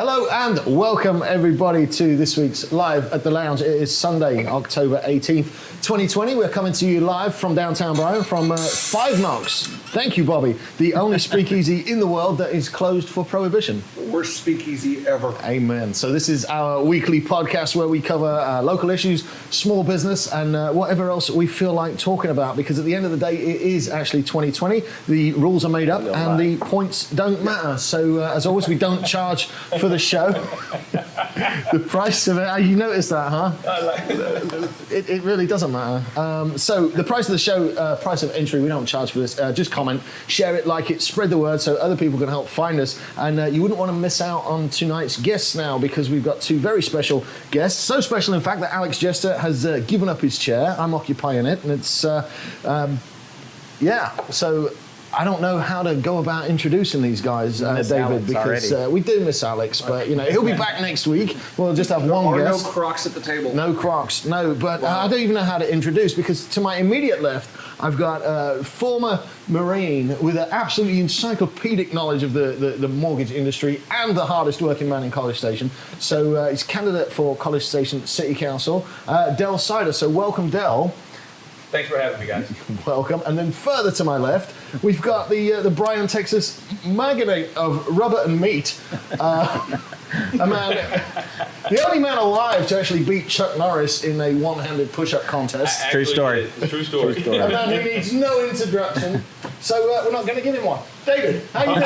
Hello and welcome everybody to this week's Live at the Lounge. It is Sunday, October 18th, 2020. We're coming to you live from Downtown Bryan from 5 Knocks. Thank you, Bobby. The only speakeasy in the world that is closed for prohibition. Worst speakeasy ever. Amen. So this is our weekly podcast where we cover local issues, small business, and whatever else we feel like talking about. Because at the end of the day, it is actually 2020. The rules are made up and the points don't matter. So as always, we don't charge for the show. The price of it, you noticed that, huh? I like it. It really doesn't matter. So the price of the show, price of entry, we don't charge for this. Just comment, share it, like it, spread the word so other people can help find us. And you wouldn't want to miss out on tonight's guests now because we've got two very special guests. So special, in fact, that Alex Jester has given up his chair. I'm occupying it, and it's, yeah, so I don't know how to go about introducing these guys, David, because we do miss Alex, but you know he'll be back next week. We'll just have one guest. No Crocs at the table. No Crocs, no. But I don't even know how to introduce because to my immediate left, I've got a former Marine with an absolutely encyclopedic knowledge of the mortgage industry and the hardest working man in College Station. So he's candidate for College Station City Council, Dell Seiter. So welcome, Dell. Thanks for having me, guys. Welcome. And then further to my left, we've got the Bryan, Texas magnate of rubber and meat. A man, the only man alive to actually beat Chuck Norris in a one-handed push-up contest. True story. True story. A man who needs no introduction. So we're not going to give him one. David, how you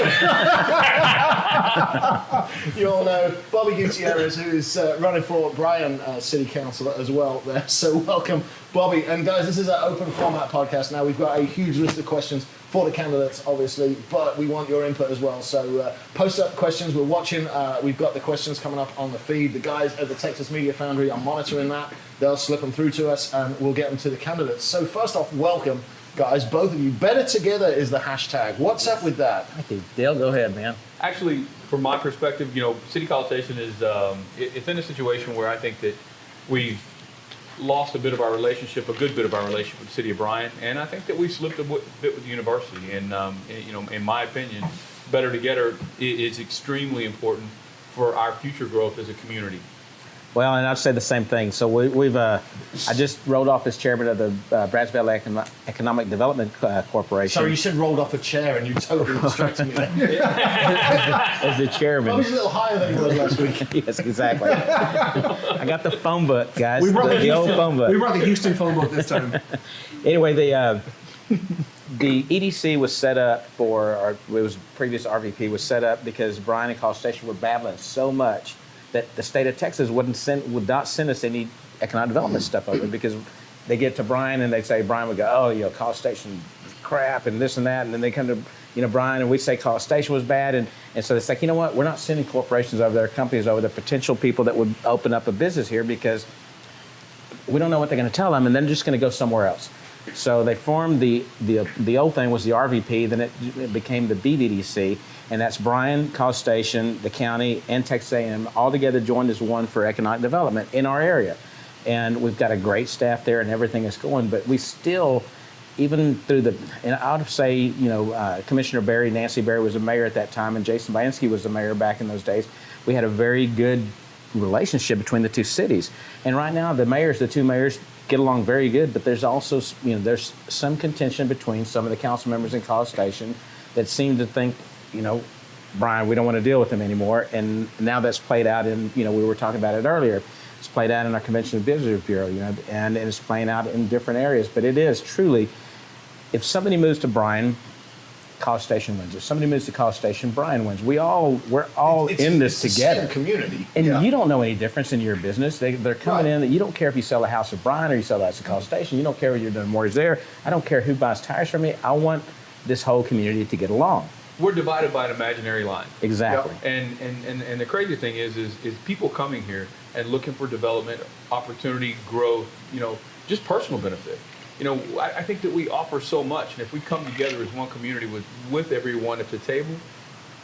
doing? You all know Bobby Gutierrez, who is running for Bryan City Council as well there. So welcome, Bobby. And guys, this is an open format podcast now. We've got a huge list of questions for the candidates, obviously, but we want your input as well. So post up questions. We're watching. We've got the questions coming up on the feed. The guys at the Texas Media Foundry are monitoring that. They'll slip them through to us, and we'll get them to the candidates. So first off, welcome, guys, both of you. Better Together is the hashtag. What's up with that? Thank you. Dale, go ahead, man. Actually, from my perspective, you know, City College Station is it's in a situation where I think that we've lost a bit of our relationship, a good bit of our relationship with the City of Bryan, and I think that we've slipped a bit with the university. And you know, in my opinion, Better Together is extremely important for our future growth as a community. Well, and I'd say the same thing. So I just rolled off as chairman of the Brownsville Economic Development Corporation. Sorry, you said rolled off a chair and you totally distracted me there. As the chairman. I was a little higher than he was last week. Yes, exactly. I got the phone book, guys. We brought the old phone book. We brought the Houston phone book this time. Anyway, the EDC was set up it was previous RVP was set up because Bryan and College Station were battling so much that the state of Texas would not send us any economic development stuff over because they get to Bryan and they say Bryan would go, oh, you know, College Station crap and this and that, and then they come to Bryan and we say College Station was bad, and so it's like, you know what, we're not sending corporations over there, companies over there, potential people that would open up a business here because we don't know what they're going to tell them, and they're just going to go somewhere else. So they formed the old thing was the RVP, then it became the BVDC, and that's Bryan, College Station, the county, and Texas A&M all together joined as one for economic development in our area. And we've got a great staff there and everything is going, but we still, even through and I would say, you know, Commissioner Berry, Nancy Berry was a mayor at that time, and Jason Bansky was the mayor back in those days. We had a very good relationship between the two cities. And right now, the two mayors, get along very good, but there's also, you know, there's some contention between some of the council members in College Station that seem to think, you know, Bryan, we don't want to deal with him anymore. And now that's played out in, you know, we were talking about it earlier. It's played out in our Convention and Visitors Bureau, you know, and it's playing out in different areas. But it is truly, if somebody moves to Bryan, College Station wins. If somebody moves to College Station, Bryan wins. We're all in this together. It's the same community. And you don't know any difference in your business. They're coming in. You don't care if you sell a house at Bryan or you sell a house at College Station. You don't care if you're doing mortgage there. I don't care who buys tires from me. I want this whole community to get along. We're divided by an imaginary line. Exactly. Yep. And the crazy thing is people coming here and looking for development, opportunity, growth, you know, just personal benefit. You know, I think that we offer so much, and if we come together as one community with everyone at the table,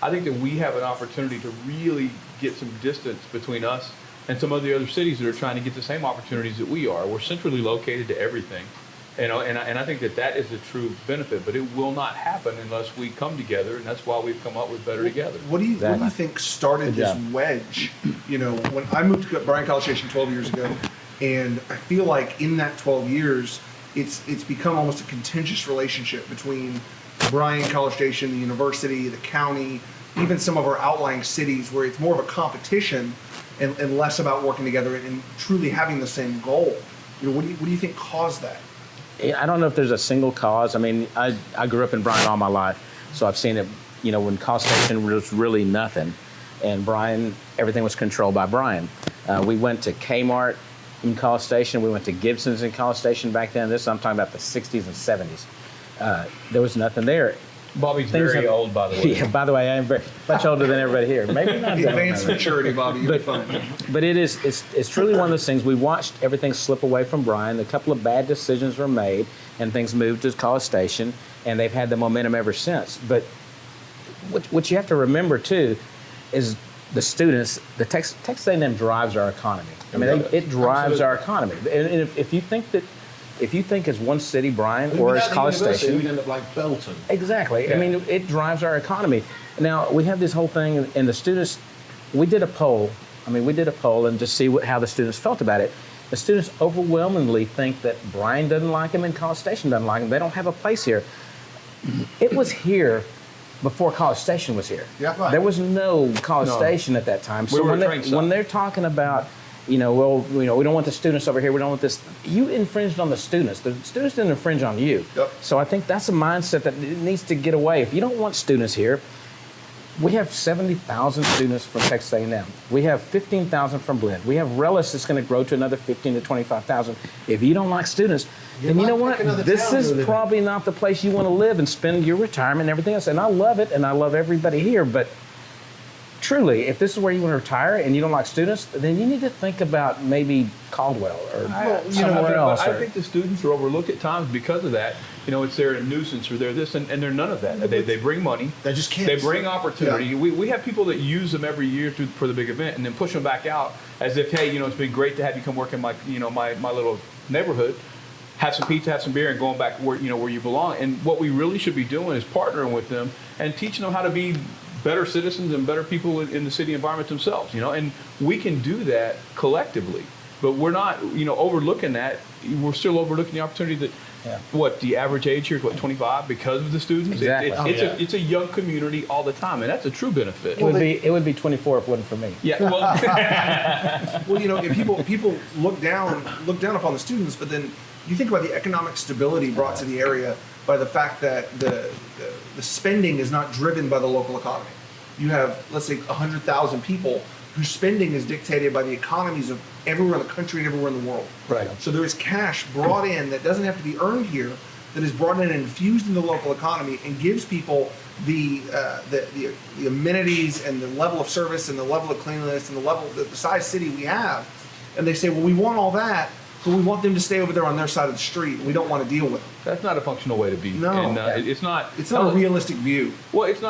I think that we have an opportunity to really get some distance between us and some of the other cities that are trying to get the same opportunities that we are. We're centrally located to everything. And I think that is a true benefit, but it will not happen unless we come together, and that's why we've come up with Better Together. What do you think started this wedge? When I moved to Bryan College Station 12 years ago, and I feel like in that 12 years, it's become almost a contentious relationship between Bryan College Station, the university, the county, even some of our outlying cities, where it's more of a competition and less about working together and truly having the same goal. What do you think caused that? I don't know if there's a single cause. I mean, I grew up in Bryan all my life, so I've seen it, when College Station was really nothing, and Bryan, everything was controlled by Bryan. We went to Kmart in College Station. We went to Gibson's in College Station back then. I'm talking about the 60s and 70s. There was nothing there. Bobby's very old, by the way. Yeah, by the way, I am very much older than everybody here. Maybe not. Advanced maturity, Bobby. You'll be fine. But it's truly one of those things. We watched everything slip away from Bryan. A couple of bad decisions were made, and things moved to College Station, and they've had the momentum ever since. But what you have to remember too is the students. The Texas A&M drives our economy. I mean, it drives our economy. And if you think as one city, Bryan, or as College Station, we'd end up like Belton. Exactly. Yeah. I mean, it drives our economy. Now, we have this whole thing, and the students, we did a poll and just see how the students felt about it. The students overwhelmingly think that Bryan doesn't like them and College Station doesn't like them. They don't have a place here. It was here before College Station was here. Yeah, right. There was no College Station at that time. So when they're talking about, we don't want the students over here. We don't want this. You infringed on the students. The students didn't infringe on you. Yep. So I think that's a mindset that needs to get away. If you don't want students here, we have 70,000 students from Texas A&M. We have 15,000 from Blinn. We have Rellis that's going to grow to another 15 to 25,000. If you don't like students, then you know what? This is probably not the place you want to live and spend your retirement and everything else. And I love it, and I love everybody here, but truly, if this is where you want to retire and you don't like students, then you need to think about maybe Caldwell or somewhere else. I think the students are overlooked at times because of that. It's they're a nuisance or they're this, and they're none of that. They bring money. They're just kids. They bring opportunity. Yeah. We have people that use them every year for the big event and then push them back out as if, hey, it's been great to have you come work in my little neighborhood. Have some pizza, have some beer, and going back where you belong. And what we really should be doing is partnering with them and teaching them how to be better citizens and better people in the city environment themselves, and we can do that collectively, but we're not, overlooking that. We're still overlooking the opportunity that, the average age here is 25 because of the students. Exactly. It's a young community all the time, and that's a true benefit. It would be 24 if it wasn't for me. Yeah. Well, people look down upon the students, but then you think about the economic stability brought to the area by the fact that the spending is not driven by the local economy. You have, let's say, 100,000 people whose spending is dictated by the economies of everywhere in the country and everywhere in the world. Right. So there is cash brought in that doesn't have to be earned here, that is brought in and infused in the local economy and gives people the amenities and the level of service and the level of cleanliness and the size city we have. And they say, well, we want all that, but we want them to stay over there on their side of the street. We don't want to deal with them. That's not a functional way to be. No. And, it's not a realistic view. Well, it's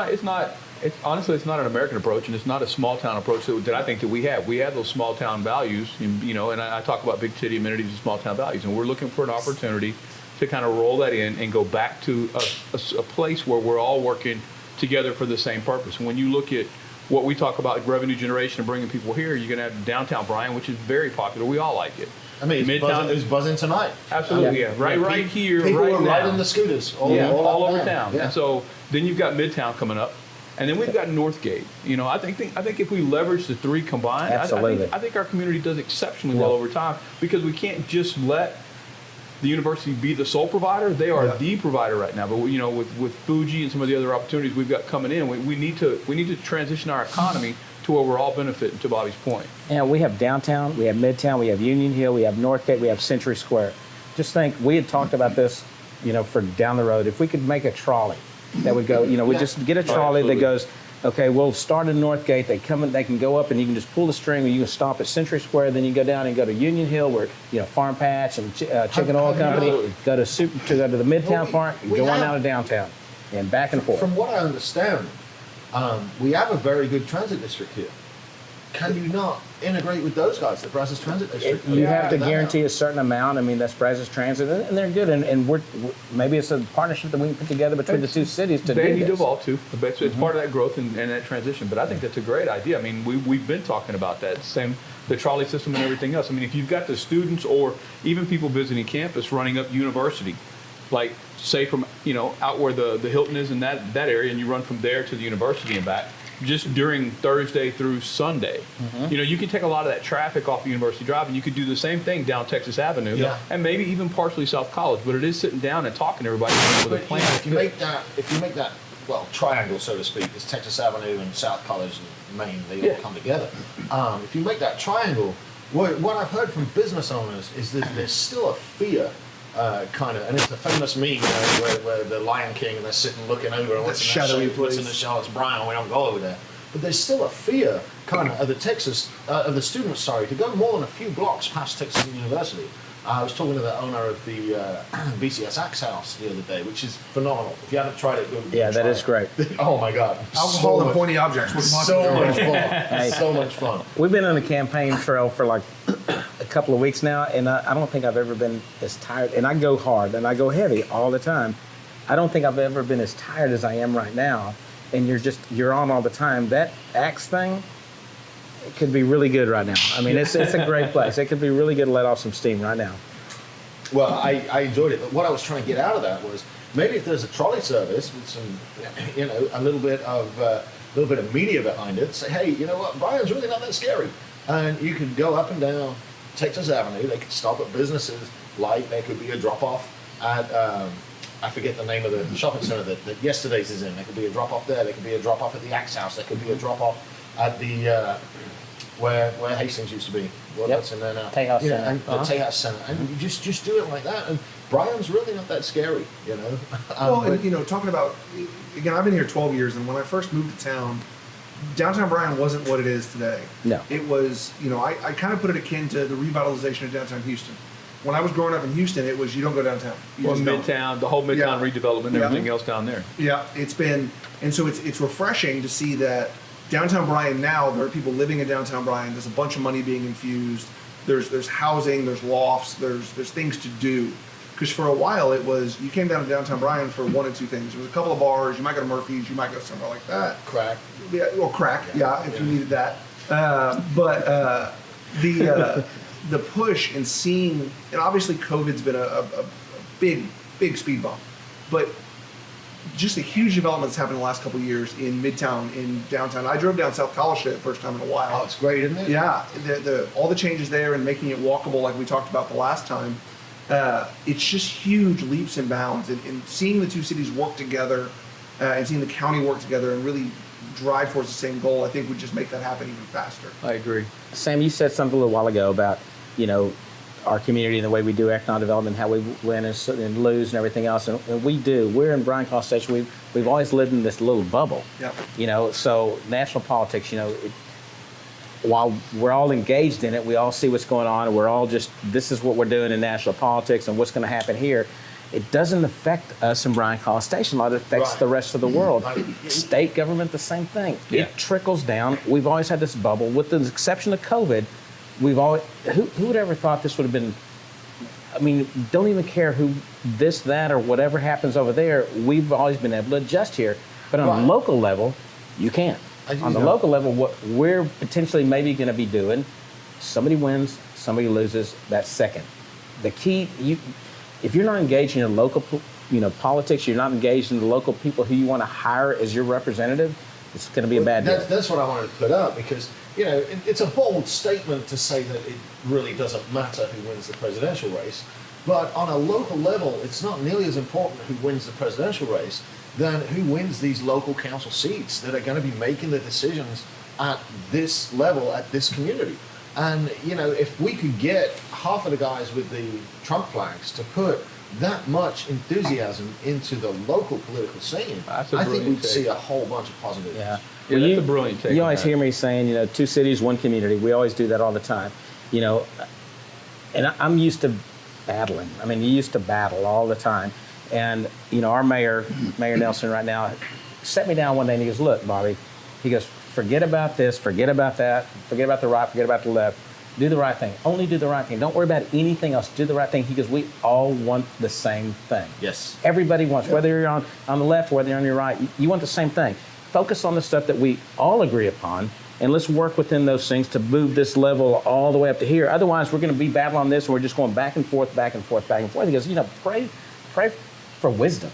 honestly, it's not an American approach, and it's not a small town approach that I think that we have. We have those small town values, and I talk about big city amenities and small town values, and we're looking for an opportunity to kind of roll that in and go back to a place where we're all working together for the same purpose. And when you look at what we talk about, like revenue generation and bringing people here, you're going to have Downtown Bryan, which is very popular. We all like it. I mean, it's buzzing tonight. Absolutely, yeah. Right here, people right are now. riding the scooters all over town. Yeah. And so then you've got Midtown coming up, and then we've got Northgate. I think if we leverage the three combined, I think our community does exceptionally well over time, because we can't just let the university be the sole provider. They are the provider right now. But with Fuji and some of the other opportunities we've got coming in, we need to transition our economy to where we're all benefiting, to Bobby's point. Yeah, we have downtown, we have Midtown, we have Union Hill, we have Northgate, we have Century Square. Just think, we had talked about this, for down the road. If we could make a trolley that would go, we just get a trolley that goes, okay, we'll start in Northgate. They can go up, and you can just pull the string, and you can stop at Century Square. Then you go down and go to Union Hill, where Farm Patch and Chicken Oil Company. Go to the Midtown Park, and go on out of downtown, and back and forth. From what I understand, we have a very good transit district here. can you not integrate with those guys, the Brazos Transit District? You have to guarantee a certain amount. I mean, that's Brazos Transit, and they're good. And we're maybe it's a partnership that we can put together between the two cities to do this. They need to evolve too. It's part of that growth and that transition. But I think that's a great idea. I mean, we've been talking about that. Same, the trolley system and everything else. I mean, if you've got the students or even people visiting campus running up University, like say from out where the Hilton is in that area, and you run from there to the University and back, just during Thursday through Sunday. Mm-hmm. You can take a lot of that traffic off University Drive, and you could do the same thing down Texas Avenue, and maybe even partially South College. But it is sitting down and talking to everybody with a plan. If you make that well triangle, so to speak, it's Texas Avenue and South College and Maine, they all come together. If you make that triangle, what I've heard from business owners is that there's still a fear. And it's the famous meme, where the Lion King and they're sitting looking over and what's in the Charlotte's Bryan, we don't go over there. But there's still a fear, of the students, to go more than a few blocks past Texas University. I was talking to the owner of the BCS Axe House the other day, which is phenomenal. If you haven't tried it, go that is great. Oh my God! Alcohol and pointy objects. So much fun. So much fun. We've been on the campaign trail for like a couple of weeks now, and I don't think I've ever been as tired. And I go hard and I go heavy all the time. I don't think I've ever been as tired as I am right now. And you're on all the time. That Axe thing, it could be really good right now. I mean, it's a great place. It could be really good to let off some steam right now. Well, I enjoyed it, but what I was trying to get out of that was maybe if there's a trolley service with some, a little bit of media behind it, say, hey, you know what, Bryan's really not that scary, and you could go up and down Texas Avenue. They could stop at businesses, like there could be a drop off at. I forget the name of the shopping center that Yesterday's is in. There could be a drop off there. There could be a drop off at the Axe House. There could be a drop off at the where Hastings used to be. What's in there now? Tejas Center. And the Tejas Center. And you just do it like that. And Bryan's really not that scary, talking about, again, I've been here 12 years, and when I first moved to town, downtown Bryan wasn't what it is today. No. It was, I kind of put it akin to the revitalization of downtown Houston. When I was growing up in Houston, it was you don't go downtown. Midtown, the whole Midtown redevelopment and everything else down there. Yeah, it's refreshing to see that downtown Bryan now, there are people living in downtown Bryan. There's a bunch of money being infused. There's housing, there's lofts, there's things to do. Because for a while it was, you came down to downtown Bryan for one of two things. There was a couple of bars, you might go to Murphy's, you might go somewhere like that. Crack. Yeah, or crack, if you needed that. The push and seeing, and obviously COVID's been a big speed bump, but just the huge development that's happened in the last couple of years in Midtown, in downtown. I drove down South College Street the first time in a while. Oh, it's great, isn't it? Yeah, all the changes there and making it walkable like we talked about the last time. It's just huge leaps and bounds, and seeing the two cities work together and seeing the county work together and really drive towards the same goal, I think would just make that happen even faster. I agree. Sam, you said something a little while ago about, our community and the way we do economic development, how we win and lose and everything else. And we do. We're in Bryan College Station. We've always lived in this little bubble. Yep. So national politics, while we're all engaged in it, we all see what's going on, and we're all this is what we're doing in national politics and what's going to happen here. It doesn't affect us in Bryan College Station a lot. It affects the rest of the world. State government, the same thing. Yeah. It trickles down. We've always had this bubble, with the exception of COVID. We've always, who would ever thought this would have been, don't even care who that, or whatever happens over there. We've always been able to adjust here. But on the local level, you can't. On the local level, what we're potentially maybe going to be doing, somebody wins, somebody loses, that's second. The key, if you're not engaged in your local, politics, you're not engaged in the local people who you want to hire as your representative, it's going to be a bad deal. That's what I wanted to put up, because it's a bold statement to say that it really doesn't matter who wins the presidential race, but on a local level, it's not nearly as important who wins the presidential race than who wins these local council seats that are going to be making the decisions at this level, at this community. And if we could get half of the guys with the Trump flags to put that much enthusiasm into the local political scene, I think we'd see a whole bunch of positives. Yeah. Yeah, that's a brilliant take. You always hear me saying, two cities, one community. We always do that all the time. And I'm used to battling. You used to battle all the time. And, our Mayor Nelson right now, sat me down one day and he goes, look, Bobby, he goes, Forget about this, forget about that, forget about the right, forget about the left. Do the right thing. Only do the right thing. Don't worry about anything else. Do the right thing because we all want the same thing. Yes. Everybody wants, whether you're on the left, whether you're on your right, you want the same thing. Focus on the stuff that we all agree upon, and let's work within those things to move this level all the way up to here. Otherwise, we're going to be battling on this, and we're just going back and forth, back and forth, back and forth. Because, pray for wisdom.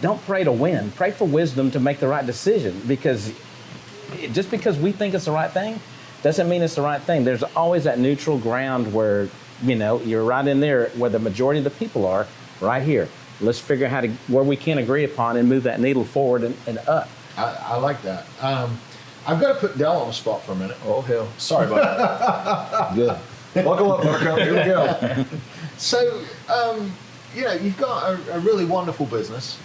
Don't pray to win. Pray for wisdom to make the right decision, because just because we think it's the right thing doesn't mean it's the right thing. There's always that neutral ground where, you're right in there where the majority of the people are, right here. Let's figure out where we can agree upon and move that needle forward and up. I like that. I've got to put Dell on the spot for a minute. Oh, hell. Sorry about that. Good. Buckle up, Buttercup. Here we go. So, you've got a really wonderful business.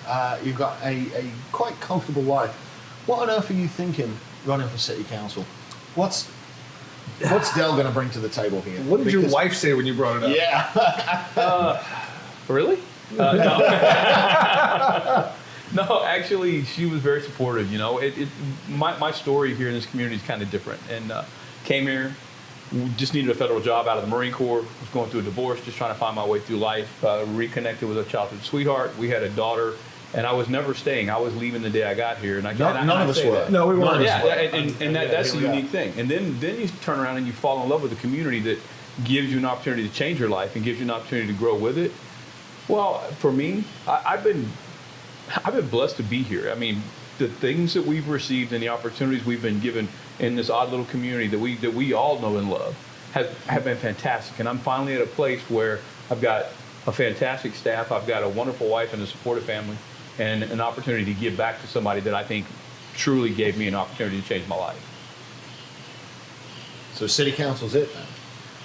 You've got a quite comfortable life. What on earth are you thinking running for city council? What's Dell going to bring to the table here? What did your wife say when you brought it up? Yeah. Really? No. No, actually, she was very supportive. My story here in this community is kind of different. And came here, just needed a federal job out of the Marine Corps. Was going through a divorce, just trying to find my way through life. Reconnected with a childhood sweetheart. We had a daughter. And I was never staying. I was leaving the day I got here, and none of us were. No, we weren't. Yeah, and that's the unique thing. And then you turn around and you fall in love with a community that gives you an opportunity to change your life and gives you an opportunity to grow with it. Well, for me, I've been blessed to be here. I mean, the things that we've received and the opportunities we've been given in this odd little community that we all know and love have been fantastic. And I'm finally at a place where I've got a fantastic staff. I've got a wonderful wife and a supportive family, and an opportunity to give back to somebody that I think truly gave me an opportunity to change my life. So city council's it then?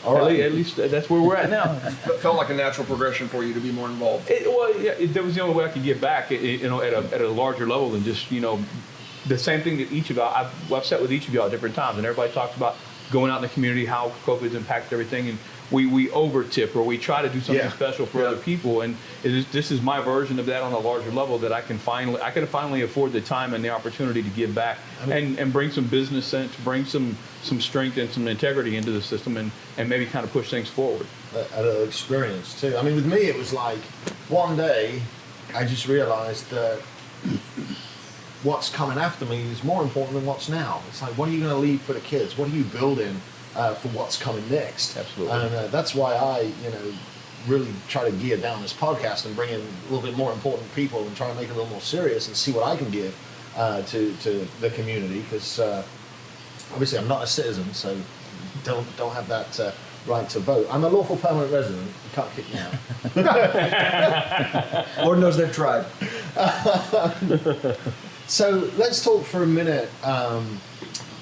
All right. At least that's where we're at now. Felt like a natural progression for you to be more involved. That was the only way I could give back, at a larger level than just, the same thing that each of y'all, I've sat with each of y'all at different times, and everybody talks about going out in the community, how COVID's impacted everything, and we over-tip, or we try to do something special for other people, and this is my version of that on a larger level, that I can finally afford the time and the opportunity to give back and bring some business sense, bring some strength and some integrity into the system, and maybe kind of push things forward. An experience too. I mean, with me, it was like one day I just realized that what's coming after me is more important than what's now. It's like, what are you going to leave for the kids? What are you building for what's coming next? Absolutely. And that's why I, really try to gear down this podcast and bring in a little bit more important people and try to make it a little more serious and see what I can give to the community. Because obviously I'm not a citizen, so don't have that right to vote. I'm a lawful permanent resident. You can't kick me out. Lord knows they've tried. So let's talk for a minute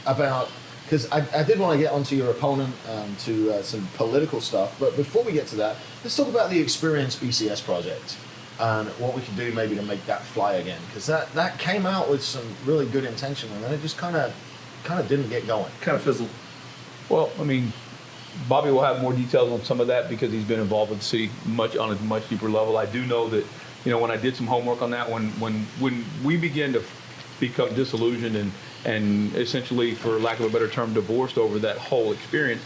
about, because I did want to get onto your opponent, to some political stuff, but before we get to that, let's talk about the Experience BCS project and what we can do maybe to make that fly again, because that came out with some really good intention, and then it just kind of didn't get going. Kind of fizzled. Well, I mean, Bobby will have more details on some of that because he's been involved with the city on a much deeper level. I do know that, when I did some homework on that, when we began to become disillusioned and essentially, for lack of a better term, divorced over that whole experience,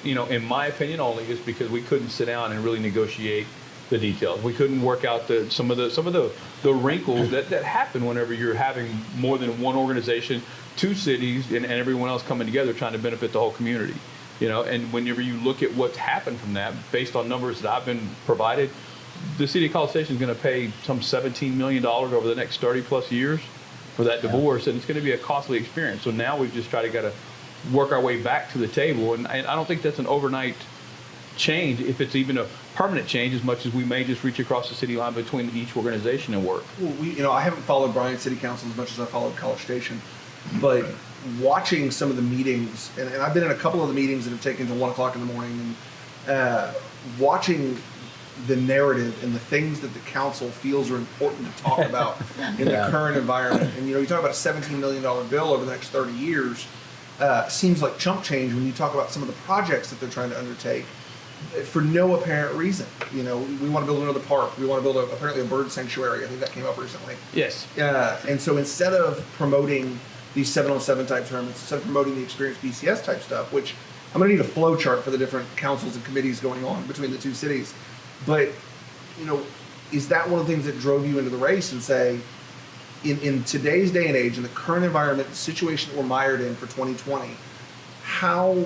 in my opinion only, is because we couldn't sit down and really negotiate the details. We couldn't work out some of the wrinkles that happen whenever you're having more than one organization, two cities, and everyone else coming together trying to benefit the whole community. And whenever you look at what's happened from that, based on numbers that I've been provided, the city of College Station is going to pay some $17 million over the next 30 plus years for that divorce, and it's going to be a costly experience. So now we've just got to work our way back to the table, and I don't think that's an overnight change, if it's even a permanent change, as much as we may just reach across the city line between each organization and work. Well, I haven't followed Bryan City Council as much as I followed College Station, but watching some of the meetings, and I've been in a couple of the meetings that have taken to 1 o'clock in the morning, and watching the narrative and the things that the council feels are important to talk about in the current environment. And you talk about a $17 million bill over the next 30 years, seems like chump change when you talk about some of the projects that they're trying to undertake for no apparent reason. We want to build another park. We want to build apparently a bird sanctuary. I think that came up recently. Yes. And so instead of promoting these 7-on-7 type tournaments, instead of promoting the experienced BCS type stuff, which I'm going to need a flow chart for the different councils and committees going on between the two cities. But, is that one of the things that drove you into the race and say, in today's day and age, in the current environment, the situation that we're mired in for 2020, how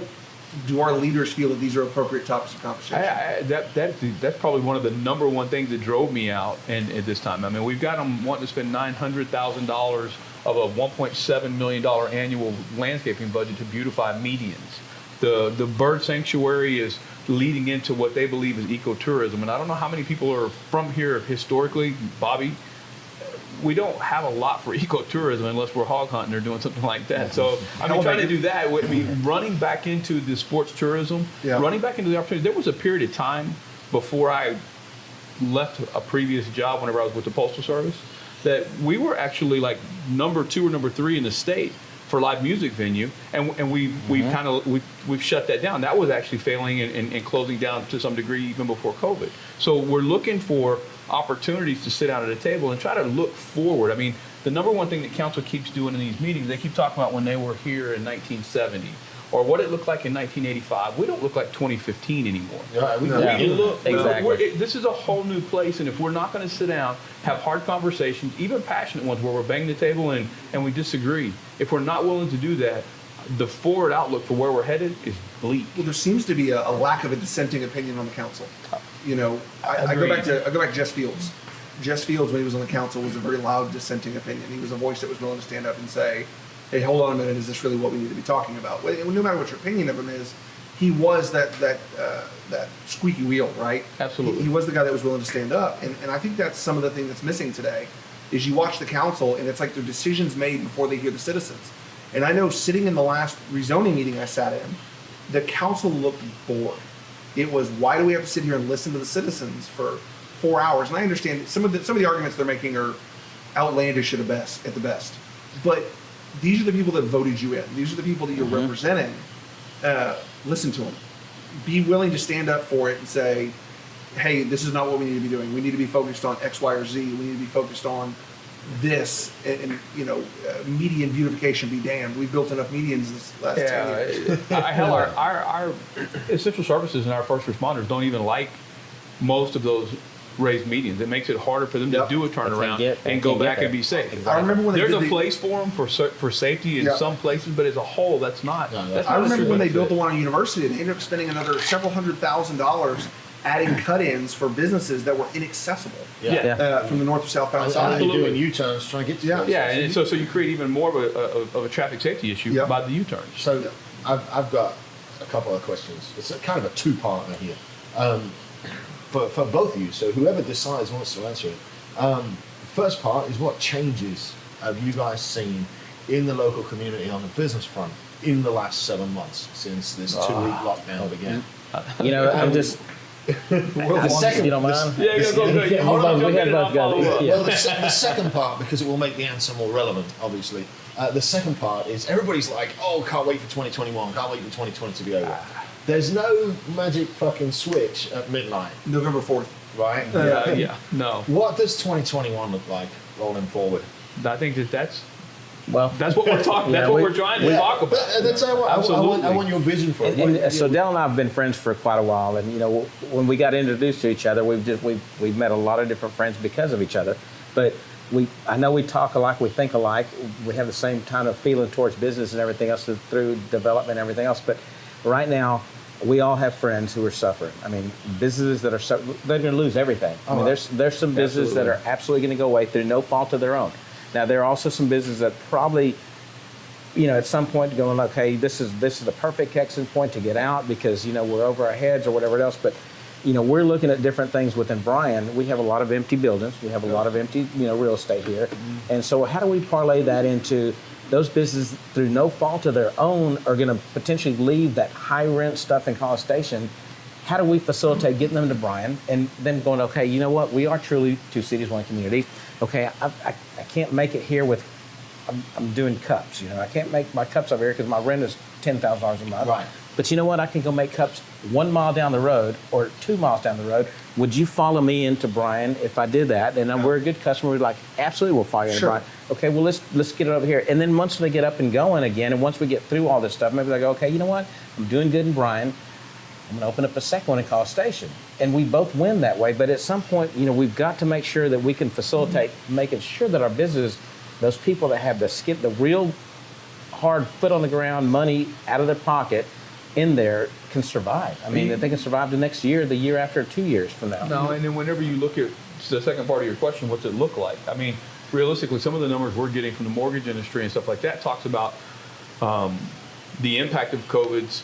do our leaders feel that these are appropriate topics of conversation? That's probably one of the number one things that drove me out at this time. I mean, we've got them wanting to spend $900,000 of a $1.7 million annual landscaping budget to beautify medians. The bird sanctuary is leading into what they believe is ecotourism. And I don't know how many people are from here historically, Bobby. We don't have a lot for ecotourism unless we're hog hunting or doing something like that. So trying to do that would be running back into the sports tourism, running back into the opportunity. There was a period of time before I left a previous job whenever I was with the Postal Service that we were actually like number 2 or number 3 in the state for live music venue, and we've shut that down. That was actually failing and closing down to some degree even before COVID. So we're looking for opportunities to sit down at a table and try to look forward. I mean, the number one thing that council keeps doing in these meetings, they keep talking about when they were here in 1970 or what it looked like in 1985. We don't look like 2015 anymore. This is a whole new place, and if we're not going to sit down, have hard conversations, even passionate ones where we're banging the table and we disagree, if we're not willing to do that, the forward outlook for where we're headed is bleak. Well, there seems to be a lack of a dissenting opinion on the council. I go back to Jess Fields. Jess Fields, when he was on the council, was a very loud dissenting opinion. He was a voice that was willing to stand up and say, hey, hold on a minute, is this really what we need to be talking about? No matter what your opinion of him is, he was that squeaky wheel, right? Absolutely. He was the guy that was willing to stand up. And I think that's some of the thing that's missing today, is you watch the council, and it's like their decisions made before they hear the citizens. And I know sitting in the last rezoning meeting I sat in, the council looked bored. It was, why do we have to sit here and listen to the citizens for 4 hours? And I understand some of the arguments they're making are outlandish at the best. But these are the people that voted you in. These are the people that you're representing. Listen to them. Be willing to stand up for it and say, hey, this is not what we need to be doing. We need to be focused on X, Y, or Z. We need to be focused on this, and median beautification be damned. We've built enough medians this last 10 years. Hell, our essential services and our first responders don't even like most of those raised medians. It makes it harder for them to do a turnaround and go back and be safe. Exactly. I remember when there's a place for them for safety in some places, but as a whole, that's not. I remember when they built the one on University, and they ended up spending another several $100,000 adding cut-ins for businesses that were inaccessible from the north or southbound side. Absolutely. Doing U-turns trying to get to and so you create even more of a traffic safety issue by the U-turns. So I've got a couple of questions. It's kind of a two-parter here for both of you. So whoever decides wants to answer it. First part is, what changes have you guys seen in the local community on the business front in the last 7 months since this 2-week lockdown began? I'm just... the second, you don't mind? The second part, because it will make the answer more relevant, obviously. The second part is, everybody's like, oh, can't wait for 2021, can't wait for 2020 to be over. There's no magic fucking switch at midnight. November 4th. Right? No. What does 2021 look like rolling forward? I think that's what we're talking. That's what we're trying to talk about. That's I want your vision for it. So Dell and I have been friends for quite a while, and when we got introduced to each other, we've met a lot of different friends because of each other. But I know we talk alike, we think alike, we have the same kind of feeling towards business and everything else through development and everything else. But right now, we all have friends who are suffering. I mean, businesses that are they're going to lose everything. I mean, there's some businesses that are absolutely going to go away through no fault of their own. Now, there are also some businesses that probably, at some point going, okay, this is the perfect exit point to get out because, we're over our heads or whatever else. But, we're looking at different things within Bryan. We have a lot of empty buildings. We have a lot of empty, real estate here. And so how do we parlay that into those businesses through no fault of their own are going to potentially leave that high rent stuff in College Station? How do we facilitate getting them to Bryan and then going, okay, you know what? We are truly two cities, one community. Okay, I can't make it here with, I'm doing cups. I can't make my cups over here because my rent is $10,000 a month. Right. but you know what? I can go make cups 1 mile down the road or 2 miles down the road. Would you follow me into Bryan if I did that? And we're a good customer. We're like, absolutely, we'll follow you into Bryan. Okay, well, let's get it over here. And then once they get up and going again, and once we get through all this stuff, maybe they go, okay, you know what? I'm doing good in Bryan. I'm going to open up a second one in College Station. And we both win that way. But at some point, we've got to make sure that we can facilitate making sure that our business, those people that have the real hard foot on the ground, money out of their pocket in there, can survive. I mean, that they can survive the next year, the year after, 2 years from now. No, and then whenever you look at the second part of your question, what's it look like? I mean, realistically, some of the numbers we're getting from the mortgage industry and stuff like that talks about the impact of COVID's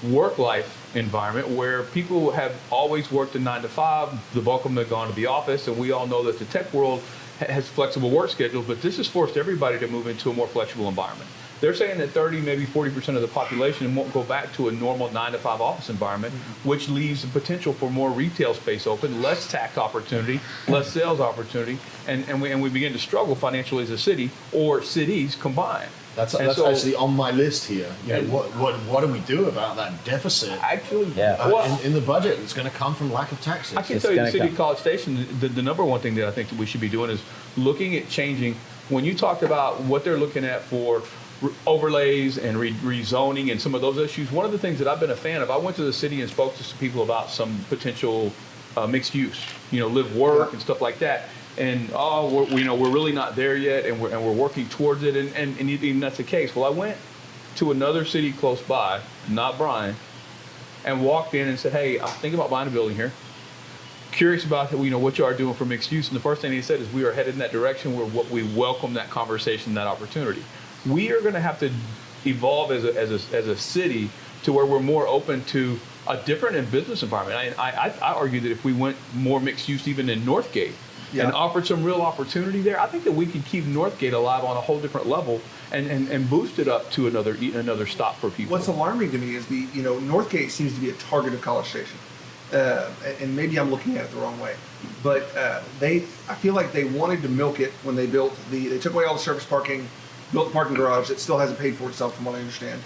work-life environment, where people have always worked a 9 to 5. The bulk of them have gone to the office, and we all know that the tech world has flexible work schedules, but this has forced everybody to move into a more flexible environment. They're saying that 30, maybe 40% of the population won't go back to a normal 9 to 5 office environment, which leaves the potential for more retail space open, less tax opportunity, less sales opportunity, and we begin to struggle financially as a city or cities combined. That's actually on my list here. What do we do about that deficit? Actually, in the budget, it's going to come from lack of taxes. I can tell you, the city of College Station, the number one thing that I think that we should be doing is looking at changing. When you talked about what they're looking at for overlays and rezoning and some of those issues, one of the things that I've been a fan of, I went to the city and spoke to some people about some potential mixed use, live work and stuff like that. And we're really not there yet, and we're working towards it, and even that's the case. Well, I went to another city close by, not Bryan, and walked in and said, "Hey, I'm thinking about buying a building here. Curious about what you are doing for mixed use." And the first thing he said is, "We are headed in that direction. We welcome that conversation, that opportunity. We are going to have to evolve as a city to where we're more open to a different business environment." I argue that if we went more mixed use, even in Northgate, and offered some real opportunity there, I think that we could keep Northgate alive on a whole different level and boost it up to another stop for people. What's alarming to me is Northgate seems to be a target of College Station, and maybe I'm looking at it the wrong way, but I feel like they wanted to milk it when they built they took away all the surface parking, built the parking garage that still hasn't paid for itself from what I understand,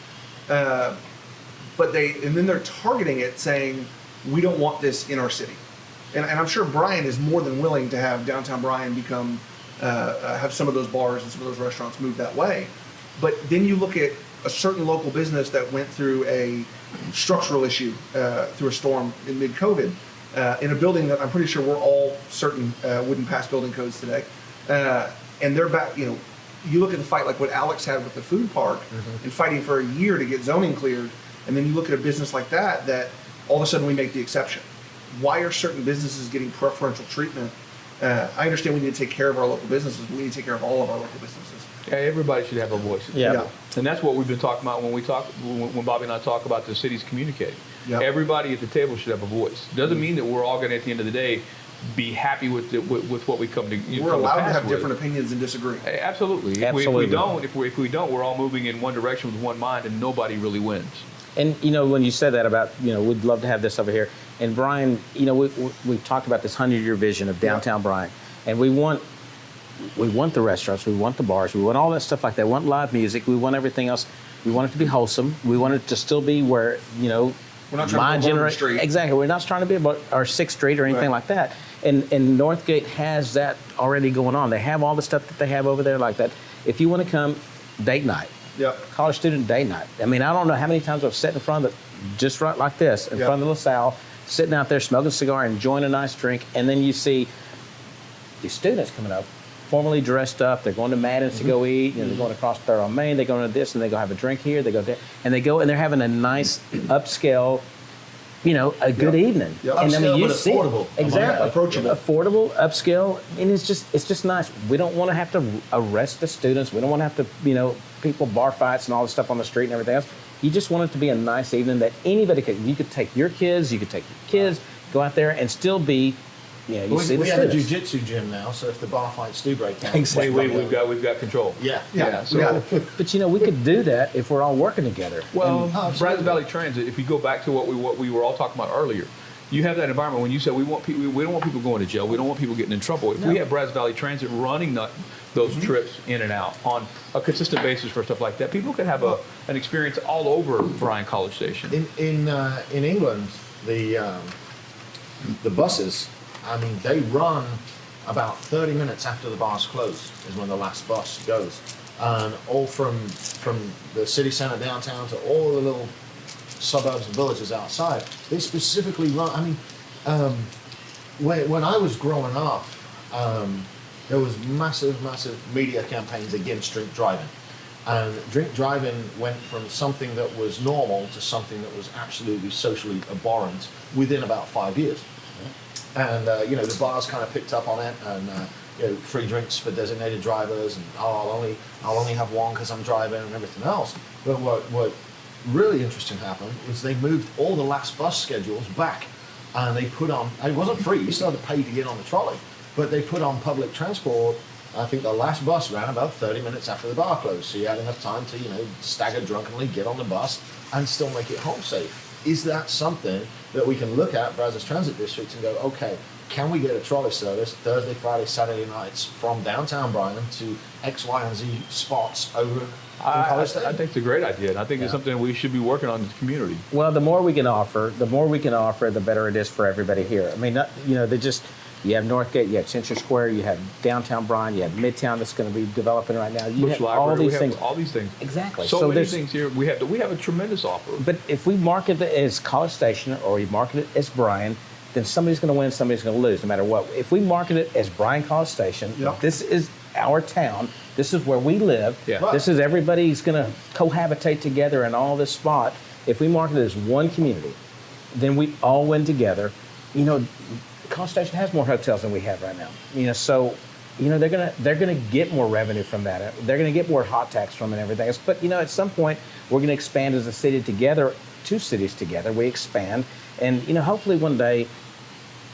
but then they're targeting it, saying we don't want this in our city. And I'm sure Bryan is more than willing to have Downtown Bryan become, have some of those bars and some of those restaurants move that way. But then you look at a certain local business that went through a structural issue through a storm in mid-COVID in a building that I'm pretty sure we're all certain wouldn't pass building codes today. And they're back, you look at the fight like what Alex had with the food park and fighting for a year to get zoning cleared. And then you look at a business like that all of a sudden we make the exception. Why are certain businesses getting preferential treatment? I understand we need to take care of our local businesses, but we need to take care of all of our local businesses. Yeah, everybody should have a voice. Yeah. And that's what we've been talking about when Bobby and I talk about the cities communicating. Yep. Everybody at the table should have a voice. Doesn't mean that we're all going to, at the end of the day, be happy with what we come to. We're allowed to have different opinions and disagree. Absolutely. If we don't, we're all moving in one direction with one mind, and nobody really wins. And when you said that about we'd love to have this over here. And Bryan, we've talked about this 100-year vision of Downtown Bryan, and we want the restaurants, we want the bars, we want all that stuff like that. We want live music, we want everything else. We want it to be wholesome. We want it to still be where we're not trying to be on Street. Exactly. We're not trying to be about our 6th Street or anything like that. And Northgate has that already going on. They have all the stuff that they have over there like that. If you want to come, date night. Yeah. College student date night. I mean, I don't know how many times I've sat in front of just right like this, in front of the LaSalle, sitting out there smoking a cigar, enjoying a nice drink, and then you see these students coming up, formally dressed up. They're going to Madden's to go eat. They're going across 3rd on Main. They go into this, and they go have a drink here. They go there, and they're having a nice upscale, a good evening. Yep. And Upscale, but affordable. Exactly. Approachable. Affordable, upscale, and it's just nice. We don't want to have to arrest the students. We don't want to have to, people bar fights and all this stuff on the street and everything else. You just want it to be a nice evening that anybody could. You could take your kids. You could take your kids. Go out there and still be. We have a jiu-jitsu gym now, so if the bar fights do break down, we've got control. But we could do that if we're all working together. Well, Brazos Valley Transit. If you go back to what we were all talking about earlier, you have that environment when you say we don't want people going to jail, we don't want people getting in trouble. If we have Brazos Valley Transit running those trips in and out on a consistent basis for stuff like that, people can have an experience all over Bryan College Station. In England, the buses, I mean, they run about 30 minutes after the bars close is when the last bus goes, and all from the city centre downtown to all the little suburbs and villages outside. They specifically run. I mean, when I was growing up, there was massive media campaigns against drink driving, and drink driving went from something that was normal to something that was absolutely socially abhorrent within about 5 years. And the bars kind of picked up on it, and free drinks for designated drivers, and I'll only have one because I'm driving, and everything else. But what really interesting happened is they moved all the last bus schedules back, and they put on, it wasn't free, you still had to pay to get on the trolley, but they put on public transport. I think the last bus ran about 30 minutes after the bar closed, so you had enough time to stagger drunkenly, get on the bus, and still make it home safe. Is that something that we can look at Brazos Transit District and go, okay, can we get a trolley service Thursday, Friday, Saturday nights from downtown Bryan to X, Y, and Z spots over I think it's a great idea, and I think it's something we should be working on in the community. Well, the more we can offer, the better it is for everybody here. I mean, you have Northgate, you have Central Square, you have downtown Bryan, you have Midtown that's going to be developing right now. You have all these things. All these things. Exactly. So many things here. We have a tremendous offer. But if we market it as College Station or we market it as Bryan, then somebody's going to win, somebody's going to lose, no matter what. If we market it as Bryan College Station, this is our town. This is where we live. Yeah. Right. This is everybody's going to cohabitate together in all this spot. If we market it as one community, then we all win together. College Station has more hotels than we have right now. So they're gonna get more revenue from that. They're gonna get more hot tax from it and everything else. But at some point we're gonna expand as a city together, two cities together. We expand, and hopefully one day,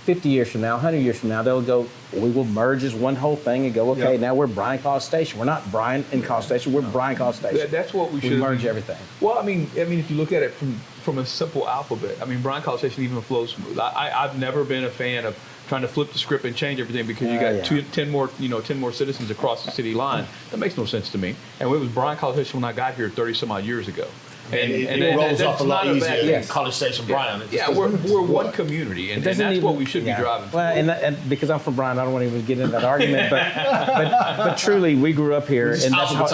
50 years from now, 100 years from now, we will merge as one whole thing and go, okay, now we're Bryan College Station. We're not Bryan and College Station. We're Bryan College Station. That's what we should merge everything. Well, I mean, if you look at it from a simple alphabet, I mean, Bryan College Station even flows smooth. I've never been a fan of trying to flip the script and change everything because you got 10 more citizens across the city line. That makes no sense to me. And it was Bryan College Station when I got here 30 some odd years ago. And it rolls off a lot easier than College Station Bryan. We're one community, and that's what we should be driving for. Well, and because I'm from Bryan, I don't want to even get into that argument, but truly, we grew up here, and that's how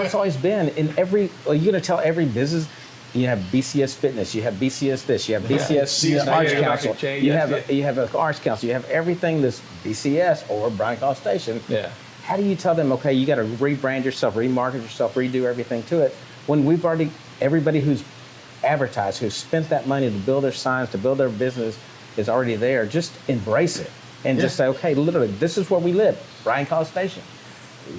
it's always been. In you're going to tell every business, you have BCS Fitness, you have BCS this, you have BCS Arts Council, you have an Arts Council, you have everything that's BCS or Bryan College Station. Yeah. How do you tell them, okay, you got to rebrand yourself, remarket yourself, redo everything to it, when we've already, everybody who's advertised, who's spent that money to build their signs, to build their business, is already there. Just embrace it and just say, okay, literally, this is where we live, Bryan College Station.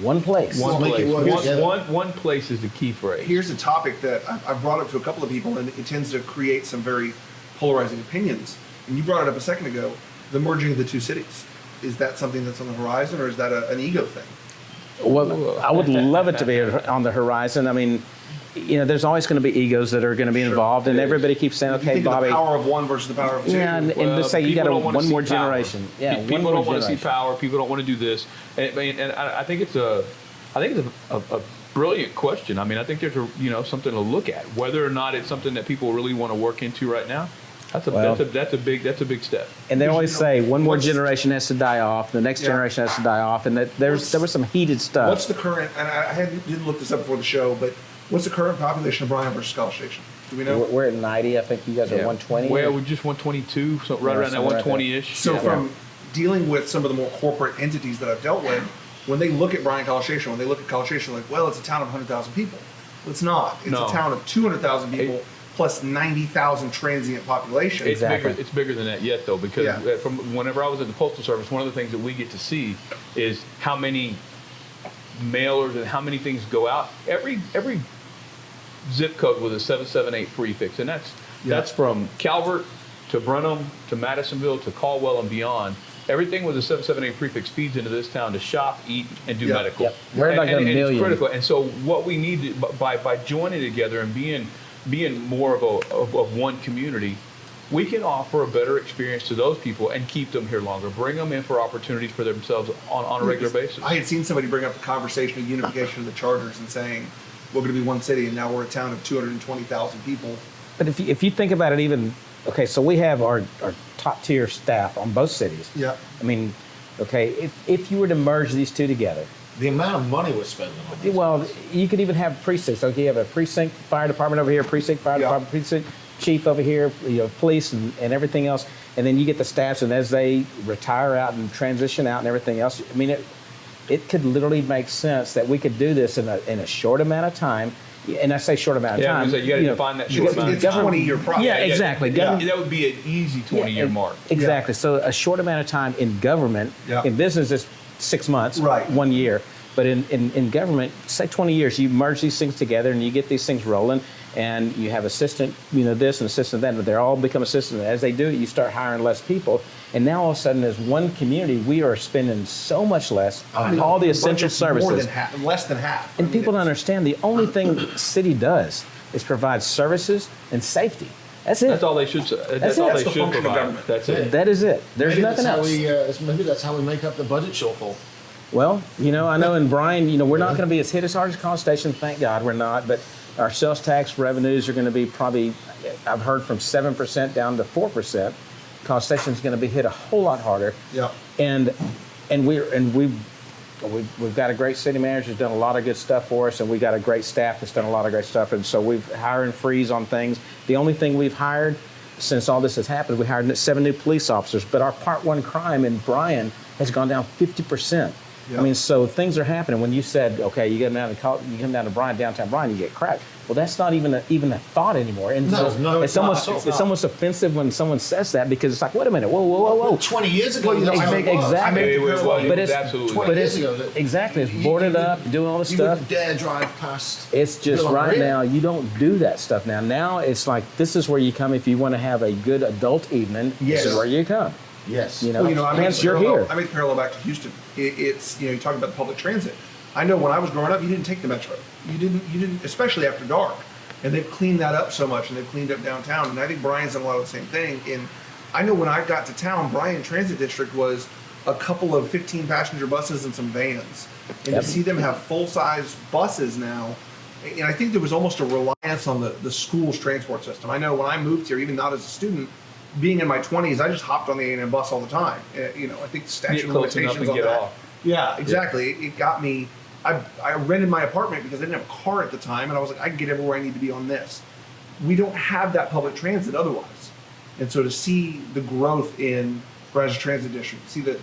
One place. One place is the key phrase. Here's a topic that I've brought up to a couple of people, and it tends to create some very polarizing opinions. And you brought it up a second ago, the merging of the two cities. Is that something that's on the horizon, or is that an ego thing? Well, I would love it to be on the horizon. I mean, there's always going to be egos that are going to be involved, and everybody keeps saying, okay, Bobby. The power of one versus the power of two. Yeah, and let's say you got one more generation. Yeah, people don't want to see power. People don't want to do this, and I think it's a brilliant question. I mean, I think there's something to look at. Whether or not it's something that people really want to work into right now, that's a big step. And they always say one more generation has to die off, the next generation has to die off, and there was some heated stuff. What's the current? And I didn't look this up before the show, but what's the current population of Bryan versus College Station? Do we know? We're at 90. I think you guys are 120. Well, we're just 122, so right around that 120-ish. So from dealing with some of the more corporate entities that I've dealt with, when they look at Bryan College Station, when they look at College Station, like, well, it's a town of 100,000 people. Well, it's not. It's a town of 200,000 people. Plus 90,000 transient population. It's bigger than that yet, though, because from whenever I was at the Postal Service, one of the things that we get to see is how many mailers and how many things go out. Every zip code with a 778 prefix, and that's from Calvert to Brenham to Madisonville to Caldwell and beyond. Everything with a 778 prefix feeds into this town to shop, eat, and do medical. Yep. We're like a million. It's critical. And so what we need to, by joining together and being more of one community, we can offer a better experience to those people and keep them here longer. Bring them in for opportunities for themselves on a regular basis. I had seen somebody bring up the conversation of unification of the charters and saying, we're going to be one city, and now we're a town of 220,000 people. But if you think about it, even okay, so we have our top tier staff on both cities. Yeah. I mean, okay, if you were to merge these two together, The amount of money we're spending on this. well, you could even have precincts. Okay, you have a precinct fire department over here, precinct fire department, precinct chief over here, police and everything else, and then you get the staffs, and as they retire out and transition out and everything else, I mean, it could literally make sense that we could do this in a short amount of time. And I say short amount of time. Yeah, you got to define that short amount of It's a time. 20-year project. Yeah, exactly. That would be an easy 20-year mark. Exactly. So a short amount of time in government, in business is 6 months, Right. 1 year. But in government, say 20 years, you merge these things together and you get these things rolling, and you have assistant, this and assistant that, but they all become assistant. As they do it, you start hiring less people. And now all of a sudden, as one community, we are spending so much less on all the essential services. More than half, less than half. And people don't understand the only thing the city does is provide services and safety. That's it. That's all they should. That's all they should provide. That's it. That is it. There's Maybe nothing else. Maybe that's how we make up the budget shortfall. Well, I know in Bryan, we're not going to be as hit as hard as College Station. Thank God we're not. But our sales tax revenues are going to be probably, I've heard, from 7% down to 4%. College Station is going to be hit a whole lot harder. Yeah. And we've got a great city manager who's done a lot of good stuff for us, and we got a great staff that's done a lot of great stuff. And so we've hired and freeze on things. The only thing we've hired since all this has happened, we hired 7 new police officers. But our Part 1 crime in Bryan has gone down 50%. Yep. I mean, so things are happening. When you said, okay, you come down to Bryan, downtown Bryan, you get cracked. Well, that's not even a thought anymore. And it's almost offensive when someone says that, because it's like, wait a minute, whoa. 20 years ago, exactly. But it's exactly. It's boarded up, doing all this you stuff. You dare drive past. It's just Villa right Maria. now, you don't do that stuff now. Now it's like, this is where you come if you want to have a good adult evening. Yes. This is where you come. Yes. Hence you're here. I make the parallel back to Houston. It's you talk about the public transit. I know when I was growing up, you didn't take the metro. You didn't, especially after dark. And they've cleaned that up so much, and they've cleaned up downtown. And I think Bryan's done a lot of the same thing. And I know when I got to town, Bryan Transit District was a couple of 15-passenger buses and some vans. And to see them have full-size buses now, and I think there was almost a reliance on the school's transport system. I know when I moved here, even not as a student, being in my 20s, I just hopped on the A&M bus all the time. I think the statute of limitations on that. Yeah, exactly. It got me. I rented my apartment because I didn't have a car at the time, and I was like, I can get everywhere I need to be on this. We don't have that public transit otherwise. And so to see the growth in Bryan's Transit District, see the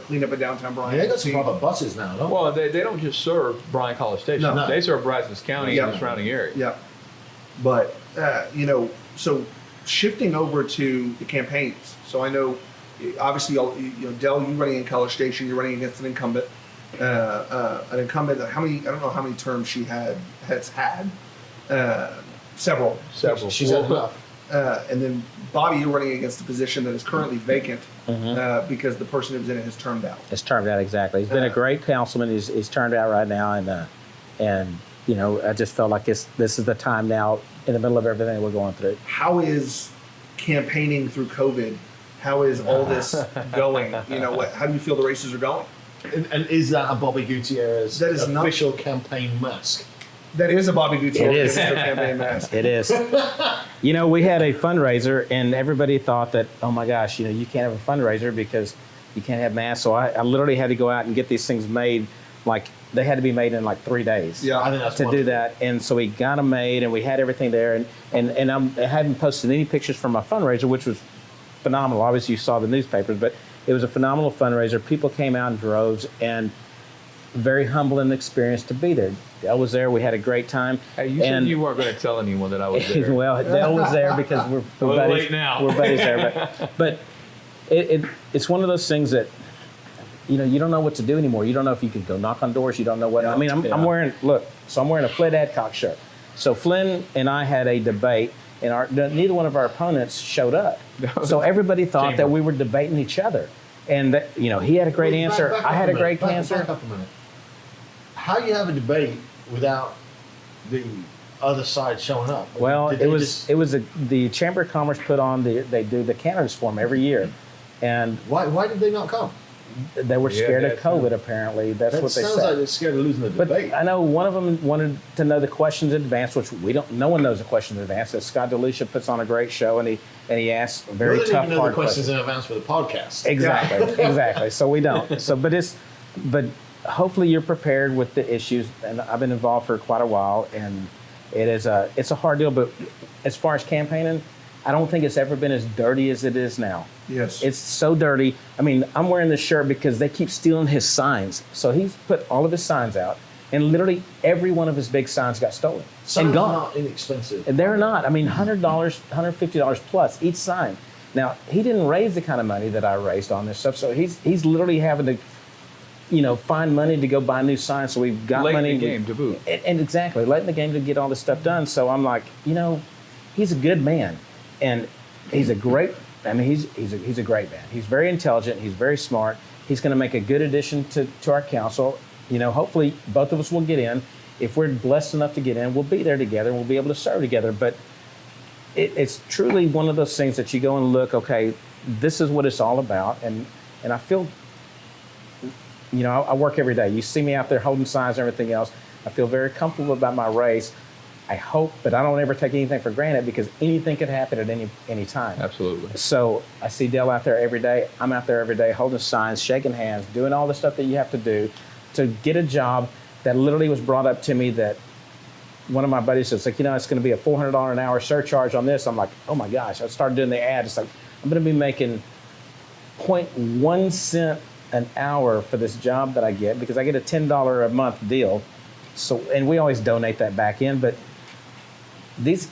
cleanup of downtown Bryan. They got some other buses now, don't they? Well, they don't just serve Bryan College Station. No. They serve Brazos County and the surrounding area. Yeah. But, so shifting over to the campaigns. So I know, obviously, Dell, you're running in College Station, you're running against an incumbent. I don't know how many terms she has had. Several. She's had enough. And then Bobby, you're running against a position that is currently vacant because the person who was in it has turned out. It's turned out, exactly. He's been a great councilman. He's turned out right now, and I just felt like this is the time now, in the middle of everything we're going through. How is campaigning through COVID? How is all this going? How do you feel the races are going? And is that a Bobby Gutierrez official campaign mask? That is a Bobby Gutierrez It is. campaign mask. It is. We had a fundraiser, and everybody thought that, oh my gosh, you can't have a fundraiser because you can't have masks. So I literally had to go out and get these things made. Like, they had to be made in like 3 days. Yeah, I think that's to wonderful. do that. And so we got them made, and we had everything there. And I hadn't posted any pictures from my fundraiser, which was phenomenal. Obviously, you saw the newspapers, but it was a phenomenal fundraiser. People came out in droves, and very humbling experience to be there. Dell was there. We had a great time. Hey, you said you weren't going to tell anyone that I was there. Well, Dell was there because we're buddies. Late now. We're buddies there, but it's one of those things that you don't know what to do anymore. You don't know if you can go knock on doors. You don't know what. I mean, I'm wearing a Flint Adcock shirt. So Flynn and I had a debate, and neither one of our opponents showed up. So everybody thought that we were debating each other. And he had a great answer. Back I had a great back answer. up a minute. How you have a debate without the other side showing up? Well, Did it they was the Chamber of Commerce put on they do the candidates forum every year, and Why did they not come? they were scared of COVID. Apparently, that's That what they sounds said. like they're scared of losing the But debate. I know one of them wanted to know the questions in advance, which we don't. No one knows the questions in advance. Scott DeLucia puts on a great show, and he asks very They don't tough, even know hard the questions in advance for the podcast. Exactly, exactly. So we don't. But hopefully you're prepared with the issues. And I've been involved for quite a while, and it's a hard deal. But as far as campaigning, I don't think it's ever been as dirty as it is now. Yes. It's so dirty. I mean, I'm wearing this shirt because they keep stealing his signs. So he's put all of his signs out, and literally every one of his big signs got stolen Signs and are gone. not inexpensive. And they're not. I mean, $100, $150 plus each sign. Now, he didn't raise the kind of money that I raised on this stuff, so he's literally having to, find money to go buy new signs. So we've got Late money in the game to boot. and exactly late in the game to get all this stuff done. So I'm like, he's a good man, and he's a great. I mean, he's a great man. He's very intelligent. He's very smart. He's going to make a good addition to our council. Hopefully both of us will get in. If we're blessed enough to get in, we'll be there together and we'll be able to serve together. But it's truly one of those things that you go and look, okay, this is what it's all about. And I feel, I work every day. You see me out there holding signs and everything else. I feel very comfortable about my race. I hope, but I don't ever take anything for granted because anything could happen at any time. Absolutely. So I see Dell out there every day. I'm out there every day holding signs, shaking hands, doing all the stuff that you have to do to get a job that literally was brought up to me that one of my buddies says, it's going to be a $400 an hour surcharge on this. I'm like, oh my gosh. I started doing the ad. It's like, I'm going to be making 0.1 cent an hour for this job that I get because I get a $10 a month deal. So, and we always donate that back in, but these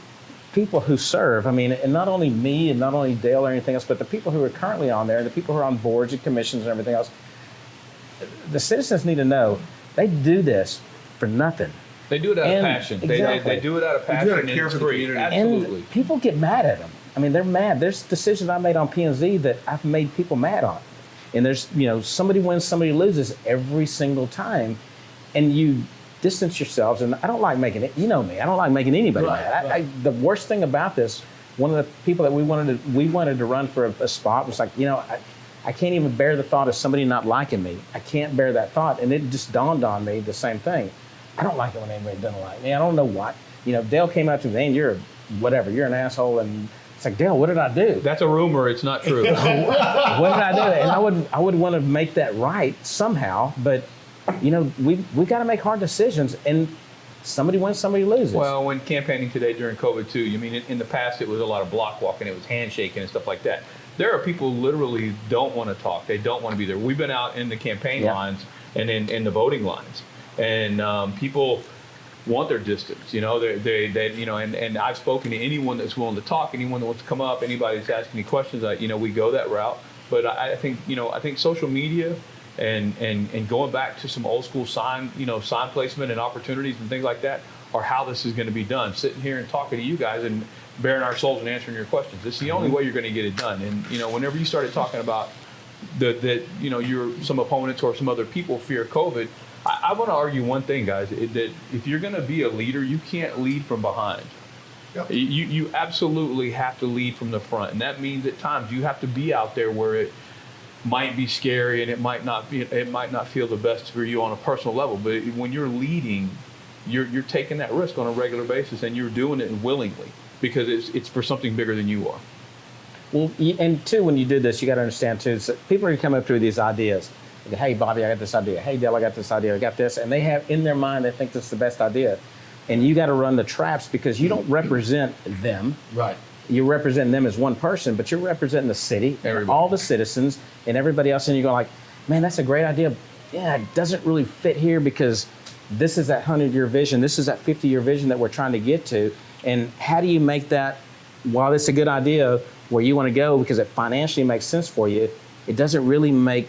people who serve, I mean, and not only me and not only Dale or anything else, but the people who are currently on there, the people who are on boards and commissions and everything else, the citizens need to know they do this for nothing. They do it out of passion. Exactly. They do it out of They passion do it out of and care it's for the free. community. Absolutely. And people get mad at them. I mean, they're mad. There's decisions I made on P&Z that I've made people mad on. And there's, somebody wins, somebody loses every single time. And you distance yourselves. And I don't like making it, me, I don't like making anybody mad. Right. The worst thing about this, one of the people that we wanted to run for a spot was like, I can't even bear the thought of somebody not liking me. I can't bear that thought. And it just dawned on me the same thing. I don't like it when anybody doesn't like me. I don't know why. Dale came up to me, and you're an asshole. And it's like, Dale, what did I do? That's a rumor. It's not true. What did I do? And I would want to make that right somehow. But, we got to make hard decisions. And somebody wins, somebody loses. Well, when campaigning today during COVID too, in the past it was a lot of block walking, it was handshaking and stuff like that. There are people who literally don't want to talk. They don't want to be there. We've been out in the campaign lines and in the voting lines, and people want their distance. And I've spoken to anyone that's willing to talk, anyone that wants to come up, anybody that's asking me questions. We go that route. But I think social media and going back to some old school sign placement and opportunities and things like that are how this is going to be done. Sitting here and talking to you guys and bearing our souls and answering your questions. It's the only way you're going to get it done. And whenever you started talking about you're some opponents or some other people fear COVID, I want to argue one thing, guys, that if you're going to be a leader, you can't lead from behind. Yep. You absolutely have to lead from the front, and that means at times you have to be out there where it might be scary and it might not feel the best for you on a personal level. But when you're leading, you're taking that risk on a regular basis, and you're doing it willingly because it's for something bigger than you are. Well, and two, when you do this, you got to understand too, so people are going to come up through these ideas. Hey, Bobby, I got this idea. Hey, Dale, I got this idea. I got this. And they have in their mind, they think this is the best idea. And you got to run the traps because you don't represent them. Right. You represent them as one person, but you're representing the city, Everybody. all the citizens, and everybody else. And you go like, man, that's a great idea. Yeah, it doesn't really fit here because this is that 100-year vision. This is that 50-year vision that we're trying to get to. And how do you make that, while it's a good idea, where you want to go because it financially makes sense for you, it doesn't really make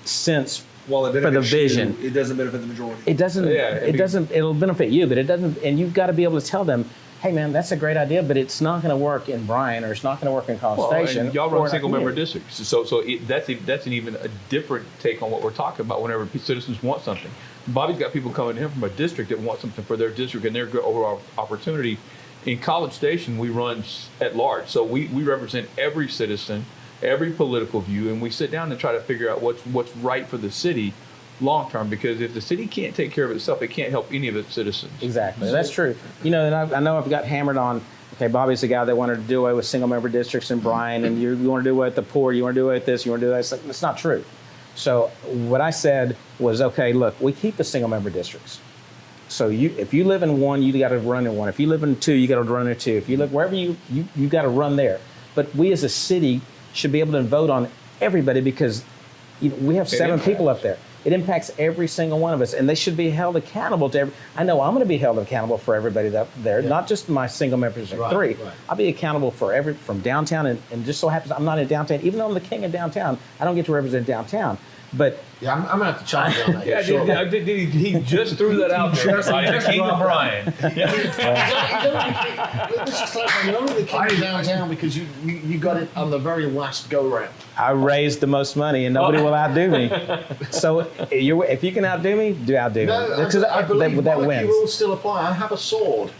sense While it for the benefits vision. you, it doesn't benefit the majority. It doesn't. Yeah, It doesn't. It'll benefit you, but it doesn't. And you've got to be able to tell them, hey man, that's a great idea, but it's not going to work in Bryan, or it's not going to work in College Station. And y'all run single-member districts, so that's an even a different take on what we're talking about. Whenever citizens want something, Bobby's got people coming to him from a district that want something for their district and their overall opportunity. In College Station, we run at large, so we represent every citizen, every political view, and we sit down and try to figure out what's right for the city long term, because if the city can't take care of itself, it can't help any of its citizens. Exactly, that's true. You know, and I know I've got hammered on, okay, Bobby's the guy that wanted to do away with single-member districts in Bryan, and you want to do away with the poor, you want to do away with this, you want to do that. It's like, that's not true. So what I said was, okay, look, we keep the single-member districts. So if you live in one, you got to run in one. If you live in two, you got to run in two. If you live wherever you got to run there. But we as a city should be able to vote on everybody, because we have 7 people up there. It impacts every single one of us, and they should be held accountable to I know I'm going to be held accountable for everybody up there, not just my single members of 3. Right. I'll be accountable for from downtown, and just so happens I'm not in downtown. Even though I'm the king of downtown, I don't get to represent downtown. But yeah, I'm gonna have to challenge you on that. He just threw that out there. The king of Bryan. Let's just clarify. You're only the king of downtown because you got it on the very last go round. I raised the most money, and nobody will outdo me. So if you can outdo me, outdo me. Because I believe that wins. Rules still apply. I have a sword.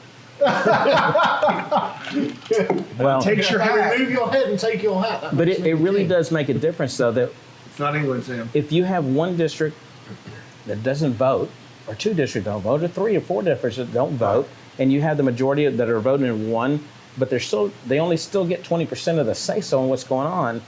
Well, take your hat. Remove your head and take your hat. But it really does make a difference, though, that it's not England, Sam. If you have one district that doesn't vote, or 2 districts don't vote, or 3 or 4 districts that don't vote, and you have the majority that are voting in one, but they only still get 20% of the say-so on what's going on.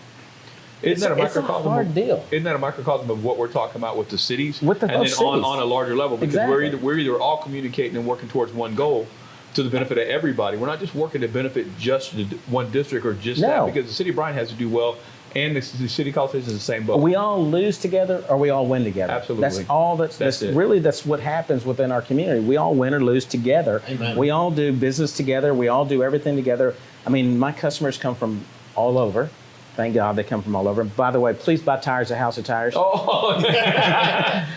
It's a hard deal. Isn't that a microcosm of what we're talking about with the cities? With the and then cities. on a larger level, because we're either all communicating and working towards one goal to the benefit of everybody. We're not just working to benefit just one district or just that, because the city of Bryan has to do well. And the city college is the same boat. We all lose together, or we all win together. Absolutely. That's all. That's what happens within our community. We all win or lose together. Amen. We all do business together. We all do everything together. I mean, my customers come from all over. Thank God they come from all over. By the way, please buy tires at House of Tires. Oh,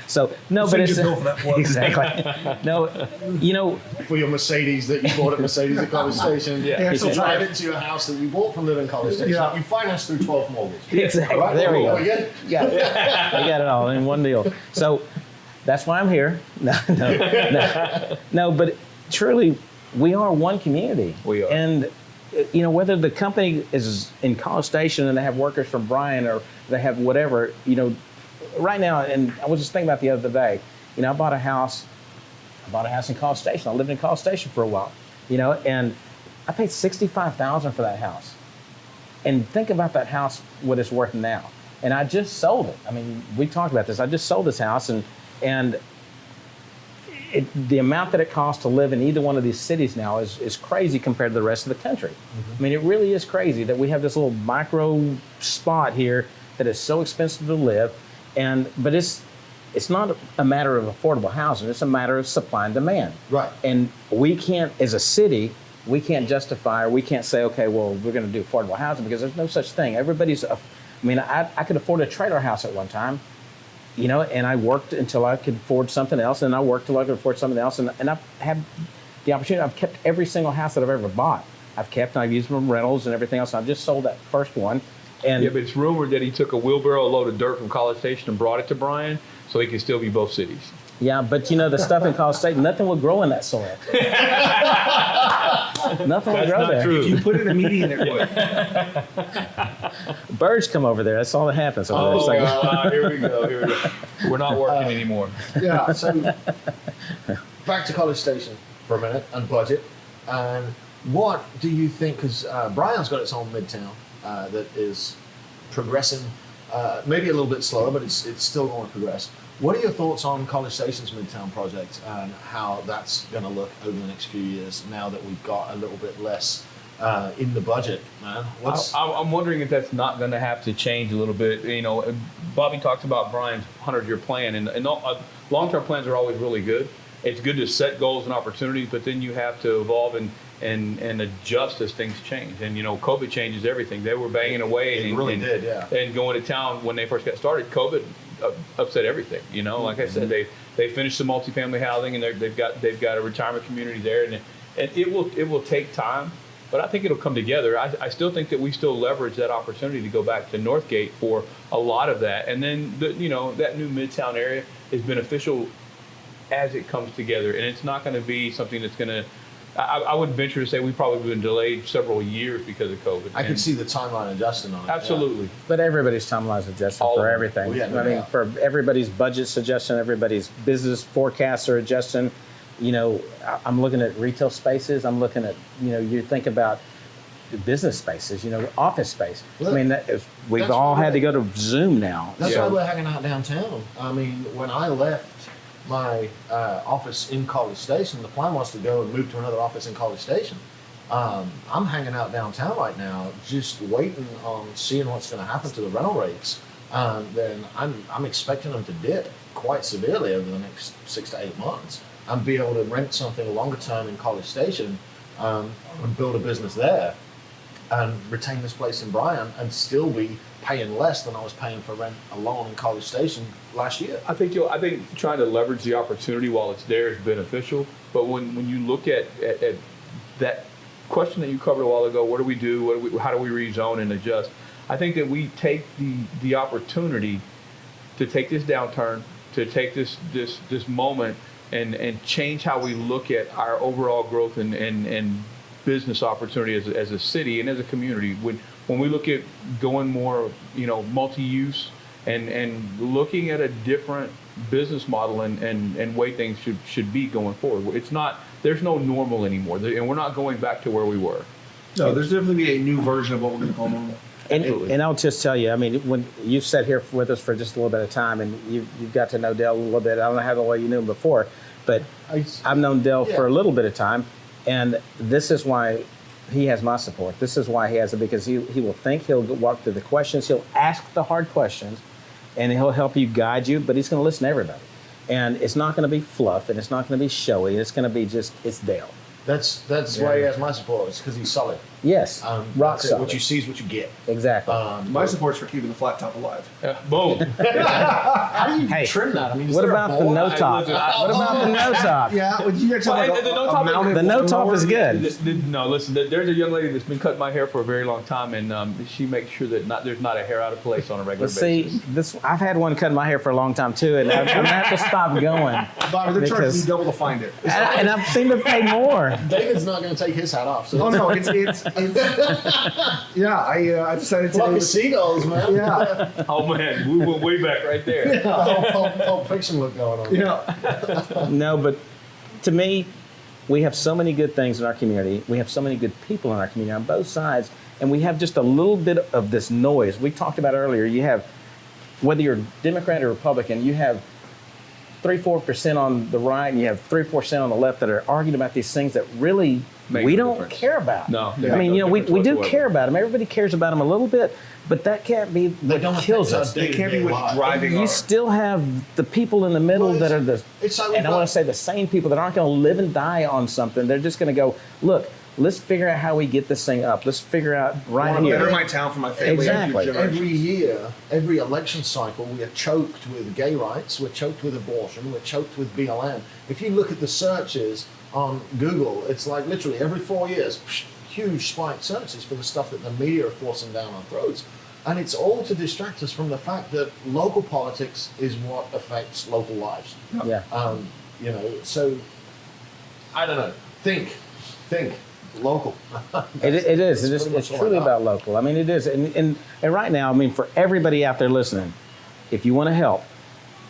so no, but it's exactly no. For your Mercedes that you bought at Mercedes at College Station, so drive it to your house that you bought from Living College Station. You finance through 12 mortgage. Exactly. Right? There we go. We got it all in one deal. So that's why I'm here. No, but truly, we are one community. We are. And whether the company is in College Station and they have workers from Bryan, or they have whatever, right now, and I was just thinking about the other day, I bought a house in College Station. I lived in College Station for a while, and I paid $65,000 for that house. And think about that house, what it's worth now. And I just sold it. I mean, we talked about this. I just sold this house, and the amount that it costs to live in either one of these cities now is crazy compared to the rest of the country. I mean, it really is crazy that we have this little micro spot here that is so expensive to live, but it's not a matter of affordable housing. It's a matter of supply and demand. Right. And we can't, as a city, we can't justify, or we can't say, okay, well, we're going to do affordable housing, because there's no such thing. I could afford a trailer house at one time. And I worked until I could afford something else, and I worked till I could afford something else, and I've had the opportunity. I've kept every single house that I've ever bought. I've used them rentals and everything else. And I've just sold that first one. And but it's rumored that he took a wheelbarrow load of dirt from College Station and brought it to Bryan, so he can still be both cities. Yeah, but the stuff in College Station, nothing will grow in that soil. Nothing will grow there. True. If you put in a median, it would. Birds come over there. That's all that happens over there. Here we go. We're not working anymore. Yeah, so back to College Station for a minute, and budget. And what do you think, because Bryan's got its own midtown that is progressing, maybe a little bit slower, but it's still going to progress. What are your thoughts on College Station's Midtown project and how that's going to look over the next few years now that we've got a little bit less in the budget, man? I'm wondering if that's not going to have to change a little bit. Bobby talks about Bryan's 100-year plan, and long-term plans are always really good. It's good to set goals and opportunities, but then you have to evolve and adjust as things change. And COVID changes everything. They were banging away and going to town when they first got started. COVID upset everything. Like I said, they finished the multifamily housing, and they've got a retirement community there, And it will take time, but I think it'll come together. I still think that we still leverage that opportunity to go back to Northgate for a lot of that. And then, that new Midtown area is beneficial as it comes together. And it's not going to be something that's going to, I would venture to say we've probably been delayed several years because of COVID. I could see the timeline adjusting on it. Absolutely. But everybody's timeline is adjusting for everything. Well, yeah, no I mean, doubt. for everybody's budget suggestion, everybody's business forecasts are adjusting. I'm looking at retail spaces. I'm looking at, you think about business spaces, office space. Look, I mean, we've that's all why had to go to Zoom now. That's why we're hanging out downtown. I mean, when I left my office in College Station, the plan was to go and move to another office in College Station. I'm hanging out downtown right now, just waiting on seeing what's going to happen to the rental rates. Then I'm expecting them to dip quite severely over the next 6 to 8 months, and be able to rent something longer term in College Station and build a business there, and retain this place in Bryan, and still be paying less than I was paying for rent alone in College Station last year. I think trying to leverage the opportunity while it's there is beneficial. But when you look at that question that you covered a while ago, what do we do? How do we rezone and adjust? I think that we take the opportunity to take this downturn, to take this moment and change how we look at our overall growth and business opportunity as a city and as a community. When we look at going more, multi-use and looking at a different business model and way things should be going forward. There's no normal anymore, and we're not going back to where we were. No, there's definitely a new version of what we're going to call normal. And I'll just tell you, I mean, when you've sat here with us for just a little bit of time, and you've got to know Dell a little bit. I don't know how well you knew him before, but I've known Dell for a little bit of time, and this is why he has my support. This is why he has it, because he will think, he'll walk through the questions, he'll ask the hard questions, and he'll help you, guide you, but he's going to listen to everybody. And it's not going to be fluff, and it's not going to be showy. It's going to be it's Dale. That's why he has my support. It's because he's solid. Yes, rock solid. What you see is what you get. Exactly. My support's for keeping the flat top alive. Boom. How do you trim that? I mean, what about the no top? What about the no top? Yeah, would you guys have The no top is good. No, listen. There's a young lady that's been cutting my hair for a very long time, and she makes sure that there's not a hair out of place on a regular basis. See, I've had one cutting my hair for a long time too, and I'm gonna have to stop going. Bobby, they're charging you double to find it. And I've seen them pay more. David's not going to take his hat off. So No, it's yeah. I decided to. Flock of seagulls, man. Yeah. Oh man, we went way back right there. Pulp Fiction look going on. Yeah. No, but to me, we have so many good things in our community. We have so many good people in our community on both sides, and we have just a little bit of this noise. We talked about earlier. You have, whether you're Democrat or Republican, you have 3-4% on the right, and you have 3-4% on the left that are arguing about these things that really we don't care about. No, I mean, we do care about them. Everybody cares about them a little bit, but that can't be what kills us. They can't be what's driving. You still have the people in the middle that are and I want to say the same people that aren't going to live and die on something. They're just going to go, look, let's figure out how we get this thing up. Let's figure out right here. Better my town for my family. Exactly. Every year, every election cycle, we are choked with gay rights, we're choked with abortion, we're choked with BLM. If you look at the searches on Google, it's like literally every 4 years, huge spike searches for the stuff that the media are forcing down our throats. And it's all to distract us from the fact that local politics is what affects local lives. Yeah. So I don't know. Think. Local. It is. It's It's truly about local. I mean, it is. And right now, I mean, for everybody out there listening, if you want to help,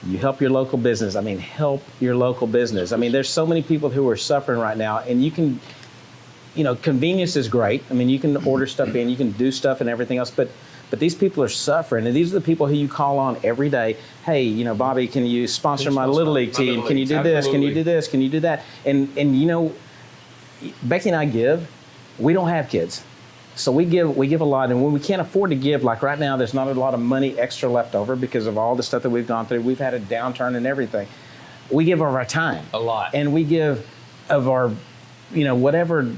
you help your local business. I mean, help your local business. I mean, there's so many people who are suffering right now, and you can, convenience is great. I mean, you can order stuff in, you can do stuff and everything else, but these people are suffering, and these are the people who you call on every day. Hey, Bobby, can you sponsor my Little League team? Can you do this? Can you do this? Can you do that? And Becky and I give. We don't have kids, so we give a lot. And when we can't afford to give, like right now, there's not a lot of money extra left over because of all the stuff that we've gone through. We've had a downturn and everything. We give of our time A lot. and we give of our, whatever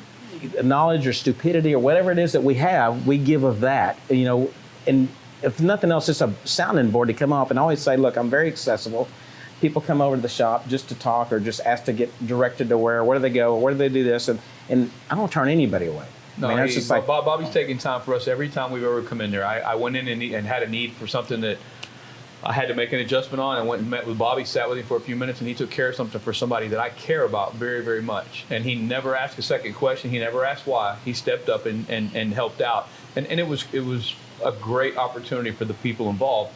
knowledge or stupidity or whatever it is that we have. We give of that. And if nothing else, it's a sounding board to come off and always say, look, I'm very accessible. People come over to the shop just to talk or just ask to get directed to where do they go, or where do they do this, and I don't turn anybody away. No, I mean, that's just like Bobby's taking time for us every time we've ever come in there. I went in and had a need for something that I had to make an adjustment on. I went and met with Bobby, sat with him for a few minutes, and he took care of something for somebody that I care about very, very much. And he never asked a second question. He never asked why. He stepped up and helped out. And it was a great opportunity for the people involved.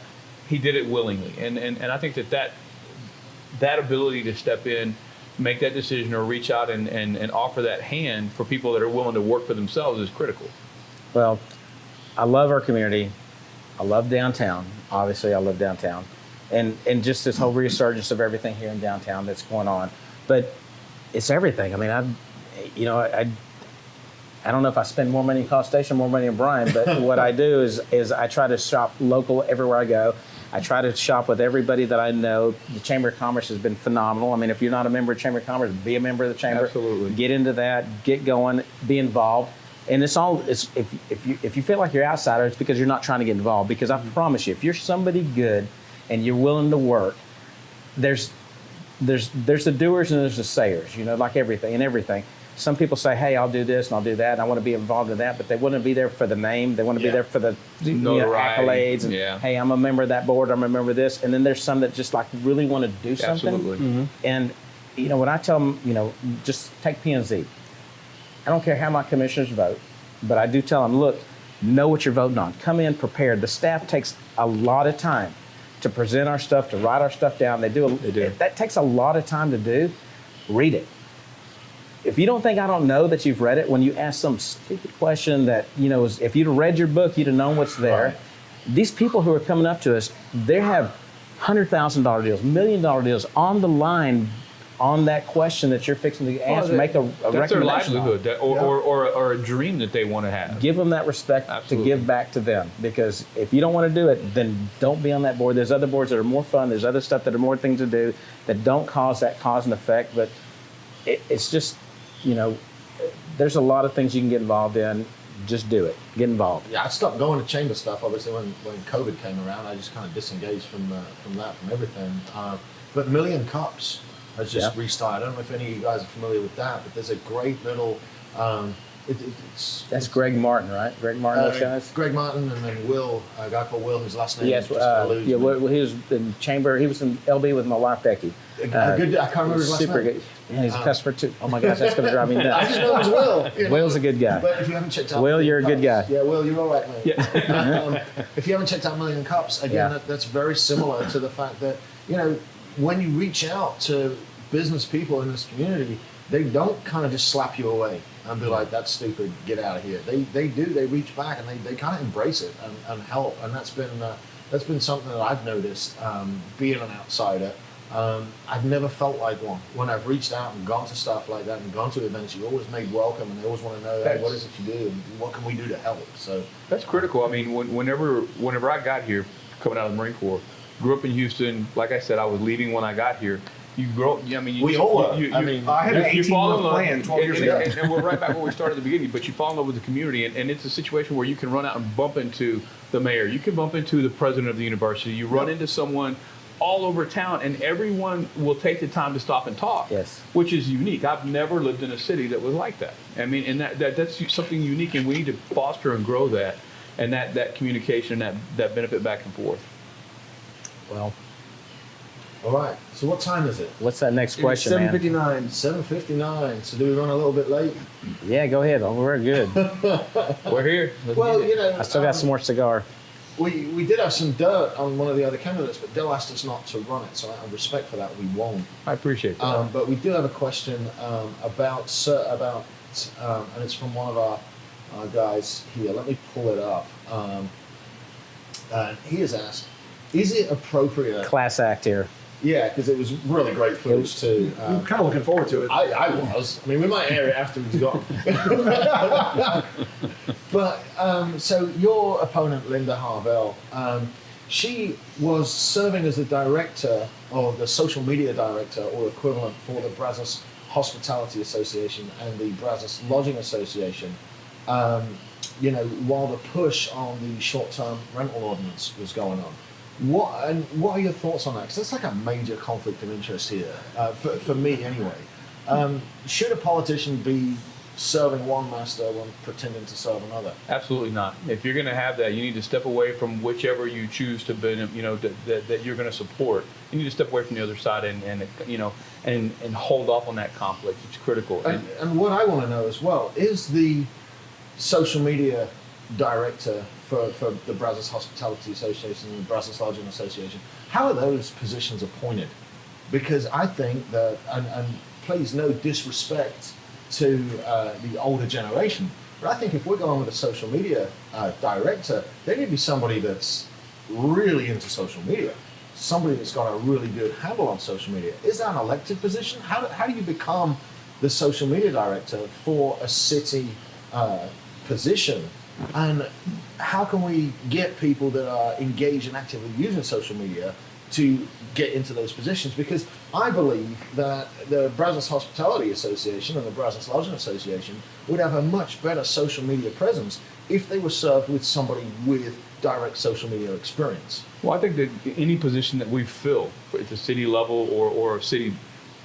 He did it willingly. And I think that ability to step in, make that decision, or reach out and offer that hand for people that are willing to work for themselves is critical. Well, I love our community. I love downtown. Obviously, I love downtown. And just this whole resurgence of everything here in downtown that's going on. But it's everything. I mean, I don't know if I spend more money in College Station, more money in Bryan, but what I do is I try to shop local everywhere I go. I try to shop with everybody that I know. The Chamber of Commerce has been phenomenal. I mean, if you're not a member of Chamber of Commerce, be a member of the Chamber. Absolutely. Get into that, get going, be involved. And if you feel like you're outsider, it's because you're not trying to get involved. Because I promise you, if you're somebody good and you're willing to work, there's the doers and there's the sayers, like everything. Some people say, hey, I'll do this and I'll do that, and I want to be involved in that, but they wouldn't be there for the name. They want to be there for the accolades. And, hey, I'm a member of that board, I'm a member of this. And then there's some that just really want to do something. Absolutely. Mm-hmm. And, when I tell them, just take P&Z. I don't care how my commissioners vote, but I do tell them, look, know what you're voting on. Come in prepared. The staff takes a lot of time to present our stuff, to write our stuff down. They do. That takes a lot of time to do. Read it. If you don't think I don't know that you've read it, when you ask some stupid question that, if you'd have read your book, you'd have known what's there. Right. These people who are coming up to us, they have $100,000 deals, $1 million deals on the line on that question that you're fixing to ask, make a recommendation. That's their livelihood, or a dream that they want to have. Give them that respect to give back to them. Because if you don't want to do it, then don't be on that board. There's other boards that are more fun. There's other stuff that are more things to do that don't cause that cause and effect. But it's just, there's a lot of things you can get involved in. Just do it. Get involved. Yeah, I stopped going to chamber stuff, obviously, when COVID came around. I just kind of disengaged from everything. But Million Cups has just restarted. I don't know if any of you guys are familiar with that, but there's a great little... That's Greg Martin, right? Greg Martin, those guys? Greg Martin, and then Will, a guy called Will, whose last name is just he was in chamber. He was in LB with my wife, Becky. I can't remember his last name. Super good. And he's a customer too. Oh my gosh, that's going to drive me nuts. I just know it was Will. Will's a good guy. But if you haven't checked out... Will, you're a good guy. Yeah, Will, you're all right, mate. Yeah. If you haven't checked out Million Cups, again, that's very similar to the fact that, when you reach out to business people in this community, they don't kind of just slap you away and be like, that's stupid, get out of here. They reach back and they kind of embrace it and help. And that's been something that I've noticed, being an outsider. I've never felt like one. When I've reached out and gone to stuff like that and gone to events, you're always made welcome, and they always want to know, hey, what is it you do and what can we do to help? So that's critical. I mean, whenever I got here, coming out of the Marine Corps, grew up in Houston. Like I said, I was leaving when I got here. You grow. We all were. I had an 18-month plan 12 years ago. And we're right back where we started at the beginning. But you fall in love with the community, and it's a situation where you can run out and bump into the mayor. You can bump into the president of the university. You run into someone all over town, and everyone will take the time to stop and talk. Yes. Which is unique. I've never lived in a city that was like that. I mean, and that's something unique, and we need to foster and grow that, and that communication, that benefit back and forth. Well. All right. So what time is it? What's that next question, man? 7:59. 7:59. So do we run a little bit late? Yeah, go ahead. Oh, we're good. We're here. Well, I still got some more cigar. We did have some dirt on one of the other candidates, but Dell asked us not to run it, so out of respect for that, we won't. I appreciate that. But we do have a question about, and it's from one of our guys here. Let me pull it up. He has asked, is it appropriate? Class act here. Yeah, because it was really great footage too. I'm kind of looking forward to it. I was. I mean, we might air it after he's gone. But so your opponent, Linda Harvell, she was serving as the director or the social media director or equivalent for the Brazos Hospitality Association and the Brazos Lodging Association. While the push on the short-term rental ordinance was going on. What are your thoughts on that? Because that's like a major conflict of interest here, for me anyway. Should a politician be serving one master when pretending to serve another. Absolutely not. If you're going to have that, you need to step away from whichever you choose to be, that you're going to support. You need to step away from the other side and hold off on that conflict. It's critical. And what I want to know as well is the social media director for the Brazos Hospitality Association and the Brazos Lodging Association. How are those positions appointed? Because I think that, and please no disrespect to the older generation, but I think if we're going with a social media director, there need to be somebody that's really into social media, somebody that's got a really good handle on social media. Is that an elected position? How do you become the social media director for a city position? And how can we get people that are engaged and actively using social media to get into those positions? Because I believe that the Brazos Hospitality Association and the Brazos Lodging Association would have a much better social media presence if they were served with somebody with direct social media experience. Well, I think that any position that we fill at the city level or a city,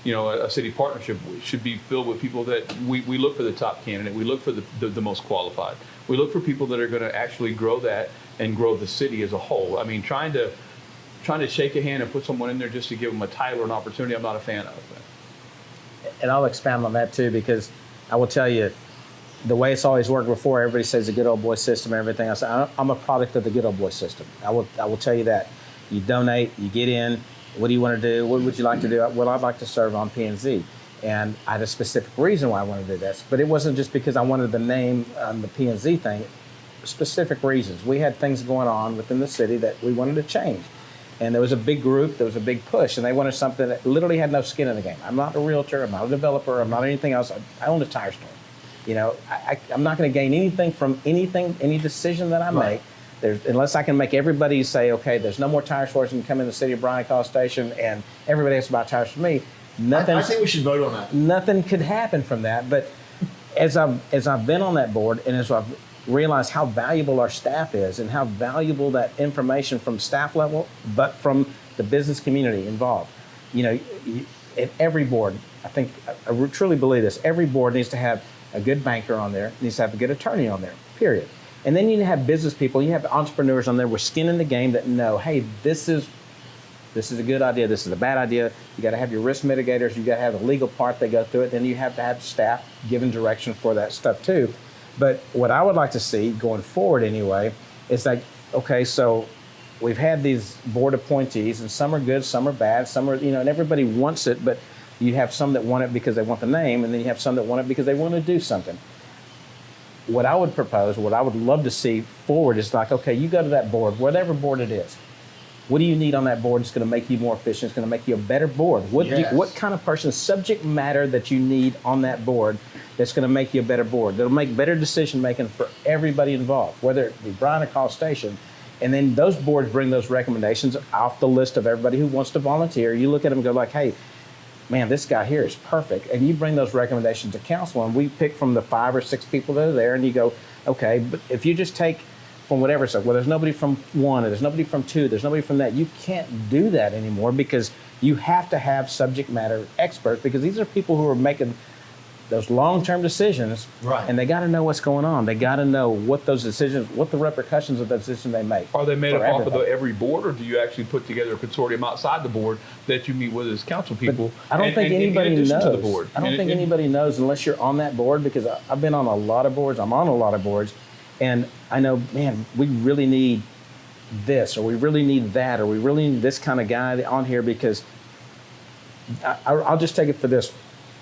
a city partnership should be filled with people that we look for the top candidate. We look for the most qualified. We look for people that are going to actually grow that and grow the city as a whole. I mean, trying to shake a hand and put someone in there just to give them a title or an opportunity, I'm not a fan of. And I'll expand on that too, because I will tell you, the way it's always worked before, everybody says the good old boy system and everything else. I'm a product of the good old boy system. I will tell you that. You donate, you get in. What do you want to do? What would you like to do? Well, I'd like to serve on P&Z. And I had a specific reason why I wanted to do this. But it wasn't just because I wanted the name on the P&Z thing. Specific reasons. We had things going on within the city that we wanted to change. And there was a big group, there was a big push, and they wanted something that literally had no skin in the game. I'm not a realtor, I'm not a developer, I'm not anything else. I own a tire store. I'm not going to gain anything from any decision that I make. Unless I can make everybody say, okay, there's no more tire stores and come in the city of Bryan, College Station, and everybody has to buy tires from me. I think we should vote on that. Nothing could happen from that. But as I've been on that board and as I've realized how valuable our staff is and how valuable that information from staff level, but from the business community involved. At every board, I truly believe this, every board needs to have a good banker on there, needs to have a good attorney on there, period. And then you have business people, you have entrepreneurs on there with skin in the game that know, hey, this is a good idea, this is a bad idea. You got to have your risk mitigators, you got to have the legal part that go through it, then you have to have staff giving direction for that stuff too. But what I would like to see going forward anyway is like, okay, so we've had these board appointees and some are good, some are bad, some are, and everybody wants it, but you have some that want it because they want the name, and then you have some that want it because they want to do something. What I would propose, what I would love to see forward is like, okay, you go to that board, whatever board it is. What do you need on that board that's going to make you more efficient? It's going to make you a better board. What kind of person, subject matter that you need on that board that's going to make you a better board? That'll make better decision making for everybody involved, whether it be Bryan or College Station. And then those boards bring those recommendations off the list of everybody who wants to volunteer. You look at them and go like, hey, man, this guy here is perfect. And you bring those recommendations to council, and we pick from the 5 or 6 people that are there, and you go, okay, but if you just take from whatever, so, well, there's nobody from 1, or there's nobody from 2, there's nobody from that. You can't do that anymore because you have to have subject matter experts, because these are people who are making those long-term decisions, right? And they got to know what's going on. They got to know what those decisions, what the repercussions of the decision they make. Are they made up off of every board, or do you actually put together a consortium outside the board that you meet with as council people? But I don't think anybody knows. To the board. I don't think anybody knows unless you're on that board, because I've been on a lot of boards. I'm on a lot of boards, and I know, man, we really need this, or we really need that, or we really need this kind of guy on here, because I'll just take it for this.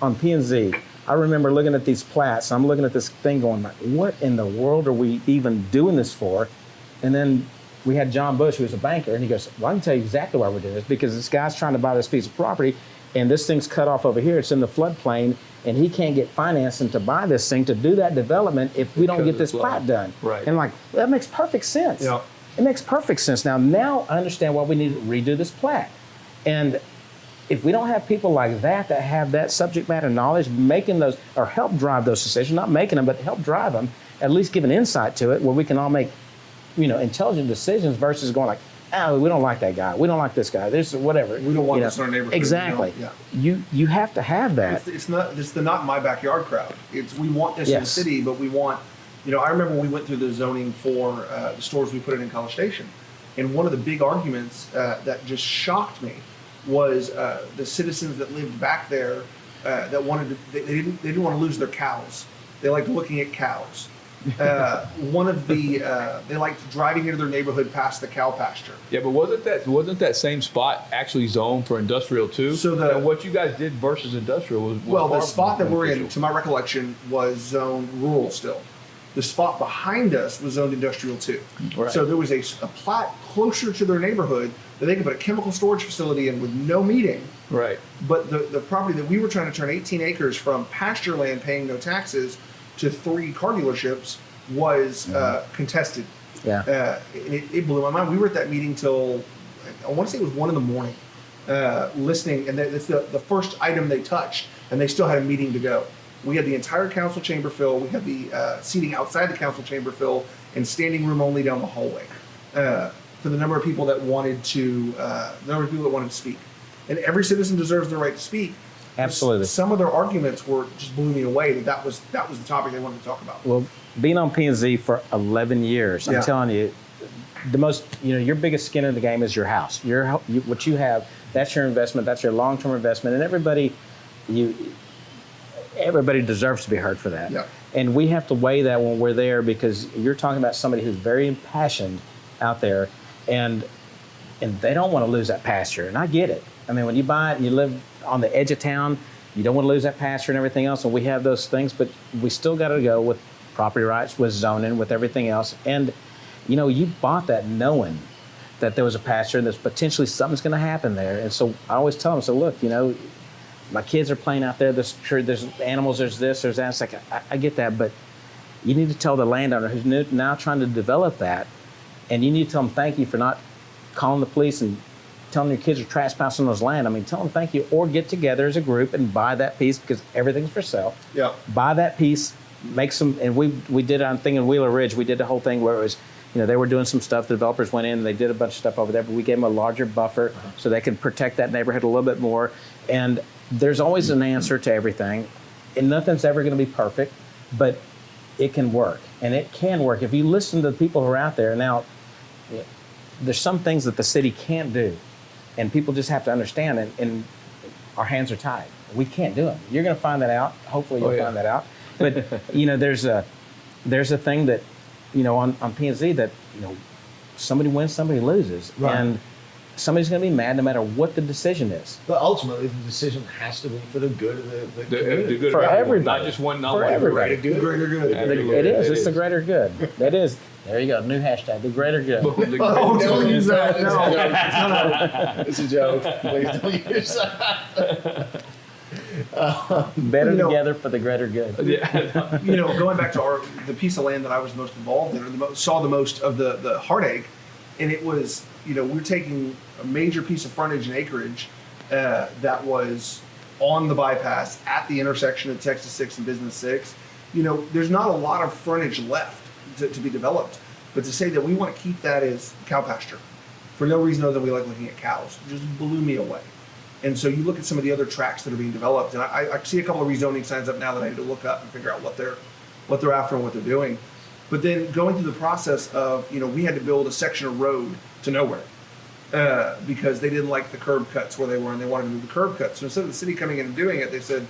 On P&Z, I remember looking at these plats, and I'm looking at this thing going like, what in the world are we even doing this for? And then we had John Bush, who was a banker, and he goes, well, I can tell you exactly why we're doing this, because this guy's trying to buy this piece of property, and this thing's cut off over here. It's in the floodplain, and he can't get financing to buy this thing, to do that development, if we don't get this plat done. Right. And like, well, that makes perfect sense. Yeah. It makes perfect sense. Now I understand why we need to redo this plat. And if we don't have people like that have that subject matter knowledge, making those, or help drive those decisions, not making them, but help drive them, at least give an insight to it where we can all make, intelligent decisions, versus going like, oh, we don't like that guy. We don't like this guy. There's whatever. We don't want this in our neighborhood. Exactly. Yeah. You have to have that. It's the not in my backyard crowd. We want this in the city, but we want, I remember when we went through the zoning for the stores we put it in College Station, and one of the big arguments that just shocked me was the citizens that lived back there that wanted to, they didn't want to lose their cows. They liked looking at cows. They liked driving into their neighborhood past the cow pasture. Yeah, but wasn't that same spot actually zoned for industrial too? So and what you guys did versus industrial was the spot that we're in, to my recollection, was zoned rural still. The spot behind us was zoned industrial too. Right. So there was a plat closer to their neighborhood that they could put a chemical storage facility in with no meeting. Right. But the property that we were trying to turn 18 acres from pasture land paying no taxes to 3 car dealerships was contested. Yeah. It blew my mind. We were at that meeting till, I want to say it was 1 a.m, listening, and that's the first item they touched, and they still had a meeting to go. We had the entire council chamber fill. We had the seating outside the council chamber fill and standing room only down the hallway for the number of people that wanted to speak. And every citizen deserves the right to speak. Absolutely. Some of their arguments just blew me away. That was the topic they wanted to talk about. Well, being on P&Z for 11 years, I'm telling you, the most, your biggest skin in the game is your house. What you have, that's your investment. That's your long-term investment, and everybody deserves to be heard for that. Yeah. And we have to weigh that when we're there, because you're talking about somebody who's very impassioned out there, and they don't want to lose that pasture. And I get it. I mean, when you buy it and you live on the edge of town, you don't want to lose that pasture and everything else. And we have those things, but we still got to go with property rights, with zoning, with everything else. And, you bought that knowing that there was a pasture and there's potentially something's going to happen there. And so I always tell them, look, my kids are playing out there. There's animals, there's this, there's that. It's like, I get that, but you need to tell the landowner who's now trying to develop that, and you need to tell them thank you for not calling the police and telling your kids are trespassing on those land. I mean, tell them thank you, or get together as a group and buy that piece, because everything's for sale. Yeah. Buy that piece, make some, and we did our thing in Wheeler Ridge. We did the whole thing where it was, they were doing some stuff. The developers went in and they did a bunch of stuff over there, but we gave them a larger buffer so they can protect that neighborhood a little bit more. And there's always an answer to everything, and nothing's ever going to be perfect, but it can work, and it can work if you listen to the people who are out there. Now, there's some things that the city can't do, and people just have to understand, and our hands are tied. We can't do them. You're going to find that out. Hopefully you'll find that out. But, there's a thing that, on P&Z that, somebody wins, somebody loses. Right. And somebody's going to be mad no matter what the decision is. But ultimately, the decision has to be for the good of the community. The good for of everybody. Not just one, not for one. everybody. The greater good. It is. It's the greater good. That is. There you go. New hashtag. The greater good. Don't use that. No. It's a joke. Please don't use that. Better together for the greater good. Yeah. Going back to the piece of land that I was most involved in, or saw the most of the heartache, and it was, we're taking a major piece of frontage and acreage that was on the bypass at the intersection of Texas 6 and Business 6. There's not a lot of frontage left to be developed, but to say that we want to keep that as cow pasture for no reason other than we like looking at cows just blew me away. And so you look at some of the other tracts that are being developed, and I see a couple of rezoning signs up now that I need to look up and figure out what they're after and what they're doing. But then going through the process of, we had to build a section of road to nowhere because they didn't like the curb cuts where they were, and they wanted to move the curb cuts. So instead of the city coming in and doing it, they said,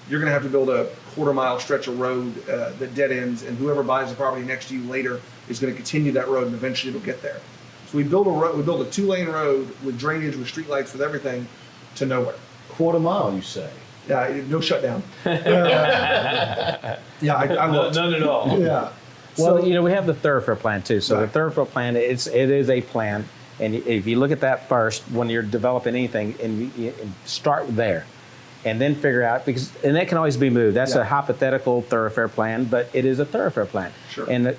you're going to have to build a quarter-mile stretch of road that dead ends, and whoever buys the property next to you later is going to continue that road, and eventually it'll get there. So we built a 2-lane road with drainage, with streetlights, with everything, to nowhere. Quarter mile, you say? Yeah, no shutdown. I looked. None at all. Yeah. Well, we have the thoroughfare plan too. So the thoroughfare plan, it is a plan, and if you look at that first when you're developing anything, and you start there, and then figure out, and that can always be moved. That's a hypothetical thoroughfare plan, but it is a thoroughfare plan. Sure. And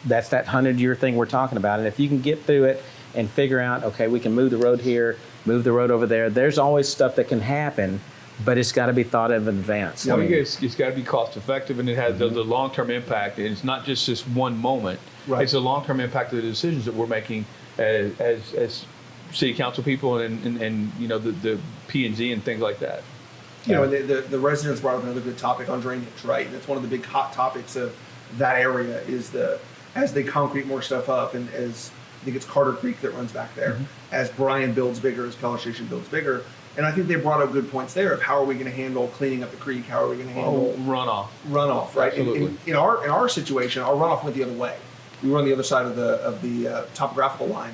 that's that 100-year thing we're talking about. And if you can get through it and figure out, okay, we can move the road here, move the road over there. There's always stuff that can happen, but it's got to be thought of in advance. Well, it's got to be cost effective, and it has the long-term impact. And it's not just this one moment. Right. It's a long-term impact of the decisions that we're making as city council people and you know the P&Z and things like that. You know, the residents brought up another good topic on drainage, right? That's one of the big hot topics of that area is as they concrete more stuff up, and as I think it's Carter Creek that runs back there, as Bryan builds bigger, as College Station builds bigger. And I think they brought up good points there of how are we going to handle cleaning up the creek? How are we going to handle runoff, right? Absolutely. In our situation, our runoff went the other way. We were on the other side of the topographical line.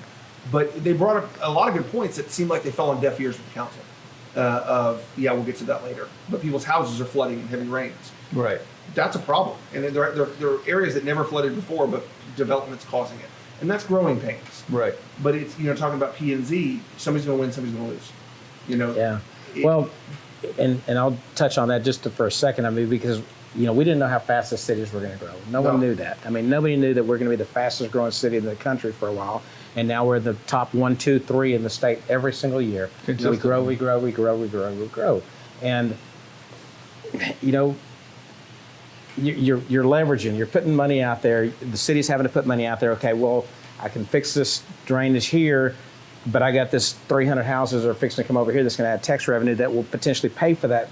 But they brought up a lot of good points that seemed like they fell on deaf ears with the council. We'll get to that later. But people's houses are flooding in heavy rains. Right. That's a problem. And there are areas that never flooded before, but development's causing it. And that's growing pains. Right. But it's, talking about P&Z, somebody's going to win, somebody's going to lose. Yeah. Well, and I'll touch on that just for a second. I mean, because, we didn't know how fast the cities were going to grow. No one knew that. I mean, nobody knew that we're going to be the fastest growing city in the country for a while. And now we're the top 1, 2, 3 in the state every single year. We grow. And, you're leveraging, you're putting money out there. The city's having to put money out there. Okay, well, I can fix this drainage here, but I got this 300 houses that are fixing to come over here that's going to add tax revenue that will potentially pay for that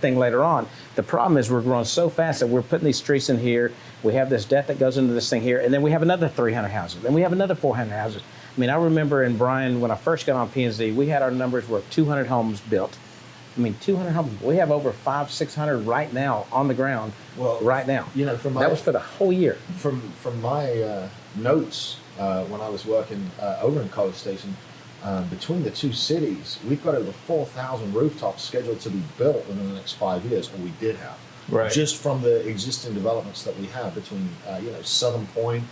thing later on. The problem is we're growing so fast that we're putting these streets in here. We have this debt that goes into this thing here, and then we have another 300 houses, then we have another 400 houses. I mean, I remember in Bryan, when I first got on P&Z, we had our numbers were 200 homes built. I mean, 200 homes. We have over 500, 600 right now on the ground. Well, right now. That was for the whole year. From my notes when I was working over in College Station, between the two cities, we've got over 4,000 rooftops scheduled to be built within the next 5 years, or we did have. Right. Just from the existing developments that we have between, Southern Point,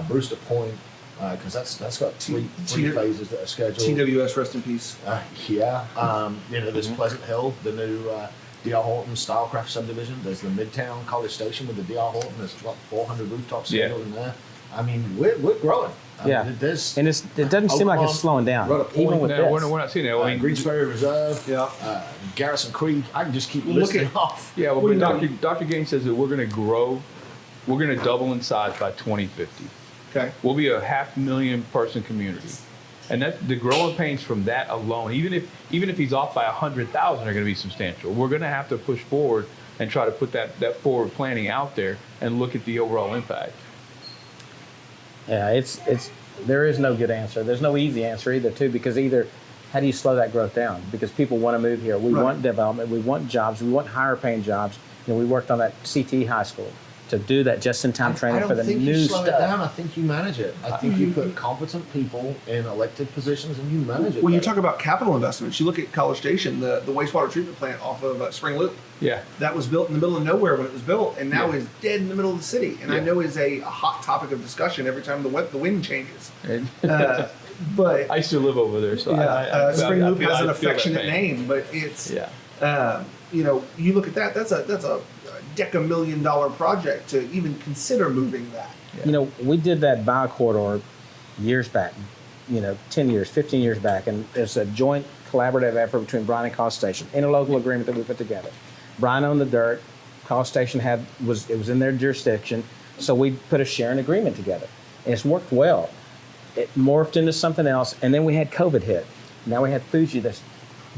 Brewster Point, because that's got three phases that are scheduled. TWS, rest in peace. There's Pleasant Hill, the new D.R. Horton Stylecraft subdivision. There's the Midtown College Station with the D.R. Horton. There's about 400 rooftops scheduled in there. I mean, we're growing. And it doesn't seem like it's slowing down. Even with we're not seeing that. I mean, Greens Ferry Reserve, Garrison Creek. I can just keep listing off. Yeah, well, Dr. Gaines says that we're going to grow. We're going to double in size by 2050. Okay. We'll be a 500,000 person community, and that's the growing pains from that alone. Even if he's off by 100,000, are going to be substantial. We're going to have to push forward and try to put that forward planning out there and look at the overall impact. Yeah, there is no good answer. There's no easy answer either, too, because how do you slow that growth down? Because people want to move here. We want development. We want jobs. We want higher paying jobs. We worked on that CT high school to do that just-in-time training for the new stuff. I don't think you slow it down. I think you manage it. I think you put competent people in elected positions and you manage it. When you talk about capital investments, you look at College Station, the wastewater treatment plant off of Spring Loop. Yeah. That was built in the middle of nowhere when it was built, and now is dead in the middle of the city. And I know is a hot topic of discussion every time the wind changes. But I used to live over there, so Spring Loop has an affectionate name, but it's you look at that. That's a $10,000,000 project to even consider moving that. Yeah. We did that bio-corridor years back, 10 years, 15 years back, and it's a joint collaborative effort between Bryan and College Station, interlocal agreement that we put together. Bryan owned the dirt, College Station was in their jurisdiction, so we put a sharing agreement together, and it's worked well. It morphed into something else, and then we had COVID hit. Now we had Fuji that's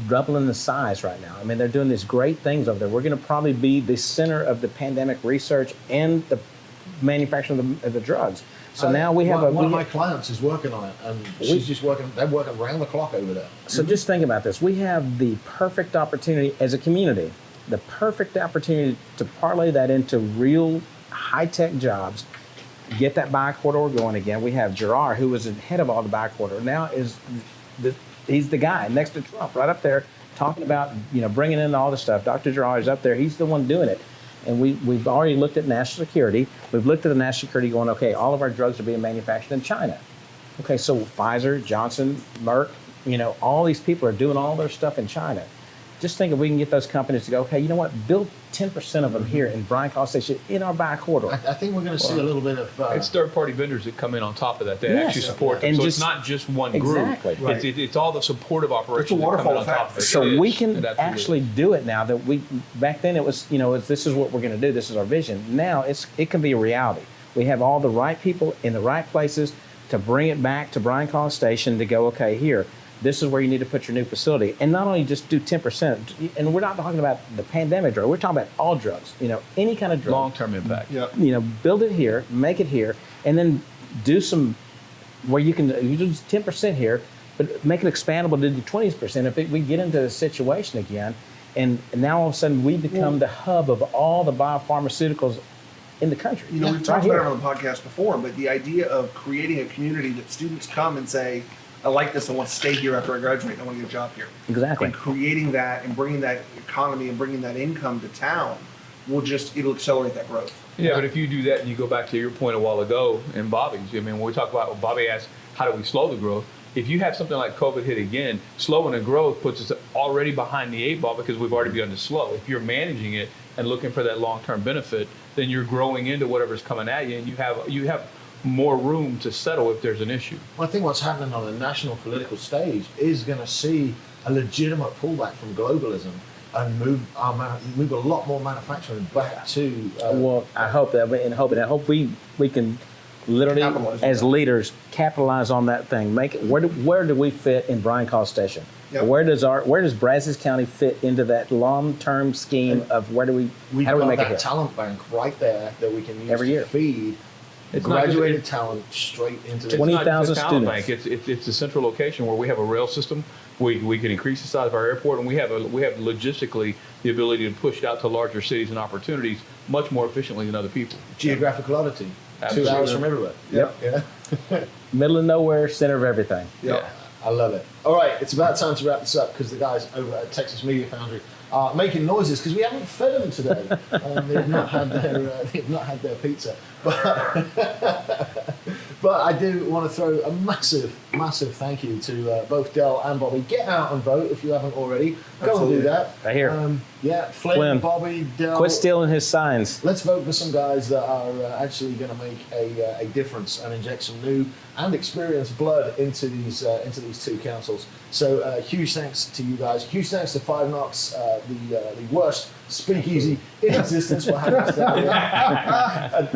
doubling the size right now. I mean, they're doing these great things over there. We're going to probably be the center of the pandemic research and the manufacturing of the drugs. So now we have one of my clients is working on it, and they're working around the clock over there. So just think about this. We have the perfect opportunity as a community, the perfect opportunity to parlay that into real high-tech jobs, get that bi-corridor going again. We have Gerard, who was head of all the bi-corridor, now he's the guy next to Trump, right up there, talking about bringing in all the stuff. Dr. Gerard is up there; he's the one doing it. And we've already looked at national security. We've looked at the national security, going, okay, all of our drugs are being manufactured in China. Okay, so Pfizer, Johnson, Merck, all these people are doing all their stuff in China. Just think if we can get those companies to go, okay, you know what, build 10% of them here in Bryan College Station in our bi-corridor. I think we're going to see a little bit of... it's third-party vendors that come in on top of that. They actually support them. So it's not just one group. Exactly. Right. It's all the supportive operations that come in on top of it. So we can actually do it now. Back then it was, this is what we're going to do. This is our vision. Now it can be a reality. We have all the right people in the right places to bring it back to Bryan College Station to go, okay, here, this is where you need to put your new facility. And not only just do 10%, and we're not talking about the pandemic drug, we're talking about all drugs, any kind of drug. Long-term impact. Yeah. Build it here, make it here, and then do some, where you do 10% here, but make it expandable to do 20% if we get into the situation again. And now all of a sudden we become the hub of all the biopharmaceuticals in the country. We've talked about it on the podcast before, but the idea of creating a community that students come and say, I like this, I want to stay here after I graduate, and I want to get a job here. Exactly. And creating that and bringing that economy and bringing that income to town it'll accelerate that growth. Yeah, but if you do that and you go back to your point a while ago and Bobby's, when we talk about, Bobby asked, how do we slow the growth? If you have something like COVID hit again, slowing the growth puts us already behind the 8 ball because we've already begun to slow. If you're managing it and looking for that long-term benefit, then you're growing into whatever's coming at you, and you have more room to settle if there's an issue. Well, I think what's happening on the national political stage is going to see a legitimate pullback from globalism and move a lot more manufacturing back to. Well, I hope that, and I hope we can literally, as leaders, capitalize on that thing. Make it. Where do we fit in Bryan College Station? Yep. Where does Brazos County fit into that long-term scheme of how do we make it that here? talent bank right there that we can use Every year. to feed It's graduated talent straight into the 20,000 talent students. bank. It's a central location where we have a rail system. We can increase the size of our airport, and we have logistically the ability to push it out to larger cities and opportunities much more efficiently than other people. geographical oddity. 2 Absolutely. hours from everywhere. Yep. Yeah. Middle of nowhere, center of everything. Yep. Yeah. I love it. All right, it's about time to wrap this up because the guys over at Texas Media Foundry are making noises because we haven't fed them today. They've not had their pizza. But I do want to throw a massive thank you to both Dell and Bobby. Get out and vote if you haven't already. Go and do that. Right here. Flynn, Bobby, Dell. Quit stealing his signs. Let's vote for some guys that are actually going to make a difference and inject some new and experienced blood into these 2 councils. So huge thanks to you guys. Huge thanks to 5 Knocks, the worst speakeasy in existence for having us down here.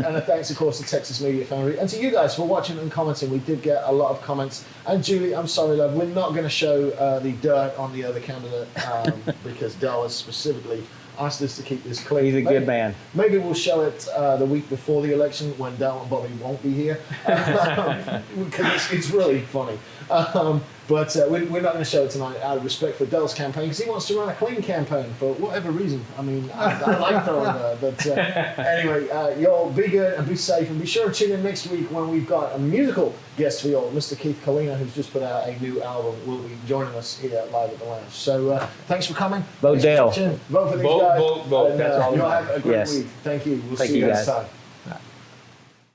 and a thanks, of course, to Texas Media Foundry and to you guys for watching and commenting. We did get a lot of comments. And Julie, I'm sorry, love, we're not going to show the dirt on the other candidate because Dell has specifically asked us to keep this clean. He's a good man. Maybe we'll show it the week before the election when Dell and Bobby won't be here because it's really funny. But we're not going to show it tonight out of respect for Dell's campaign because he wants to run a clean campaign for whatever reason. I mean, I like throwing there. But anyway, y'all be good and be safe. And be sure to tune in next week when we've got a musical guest for y'all. Mr. Keith Kalina, who's just put out a new album, will be joining us here live at the lounge. So thanks for coming. Vote Dell. Vote for these guys. Vote. And, That's all. y'all have a great Yes. week. Thank you. We'll Thank see you you, next guys. time.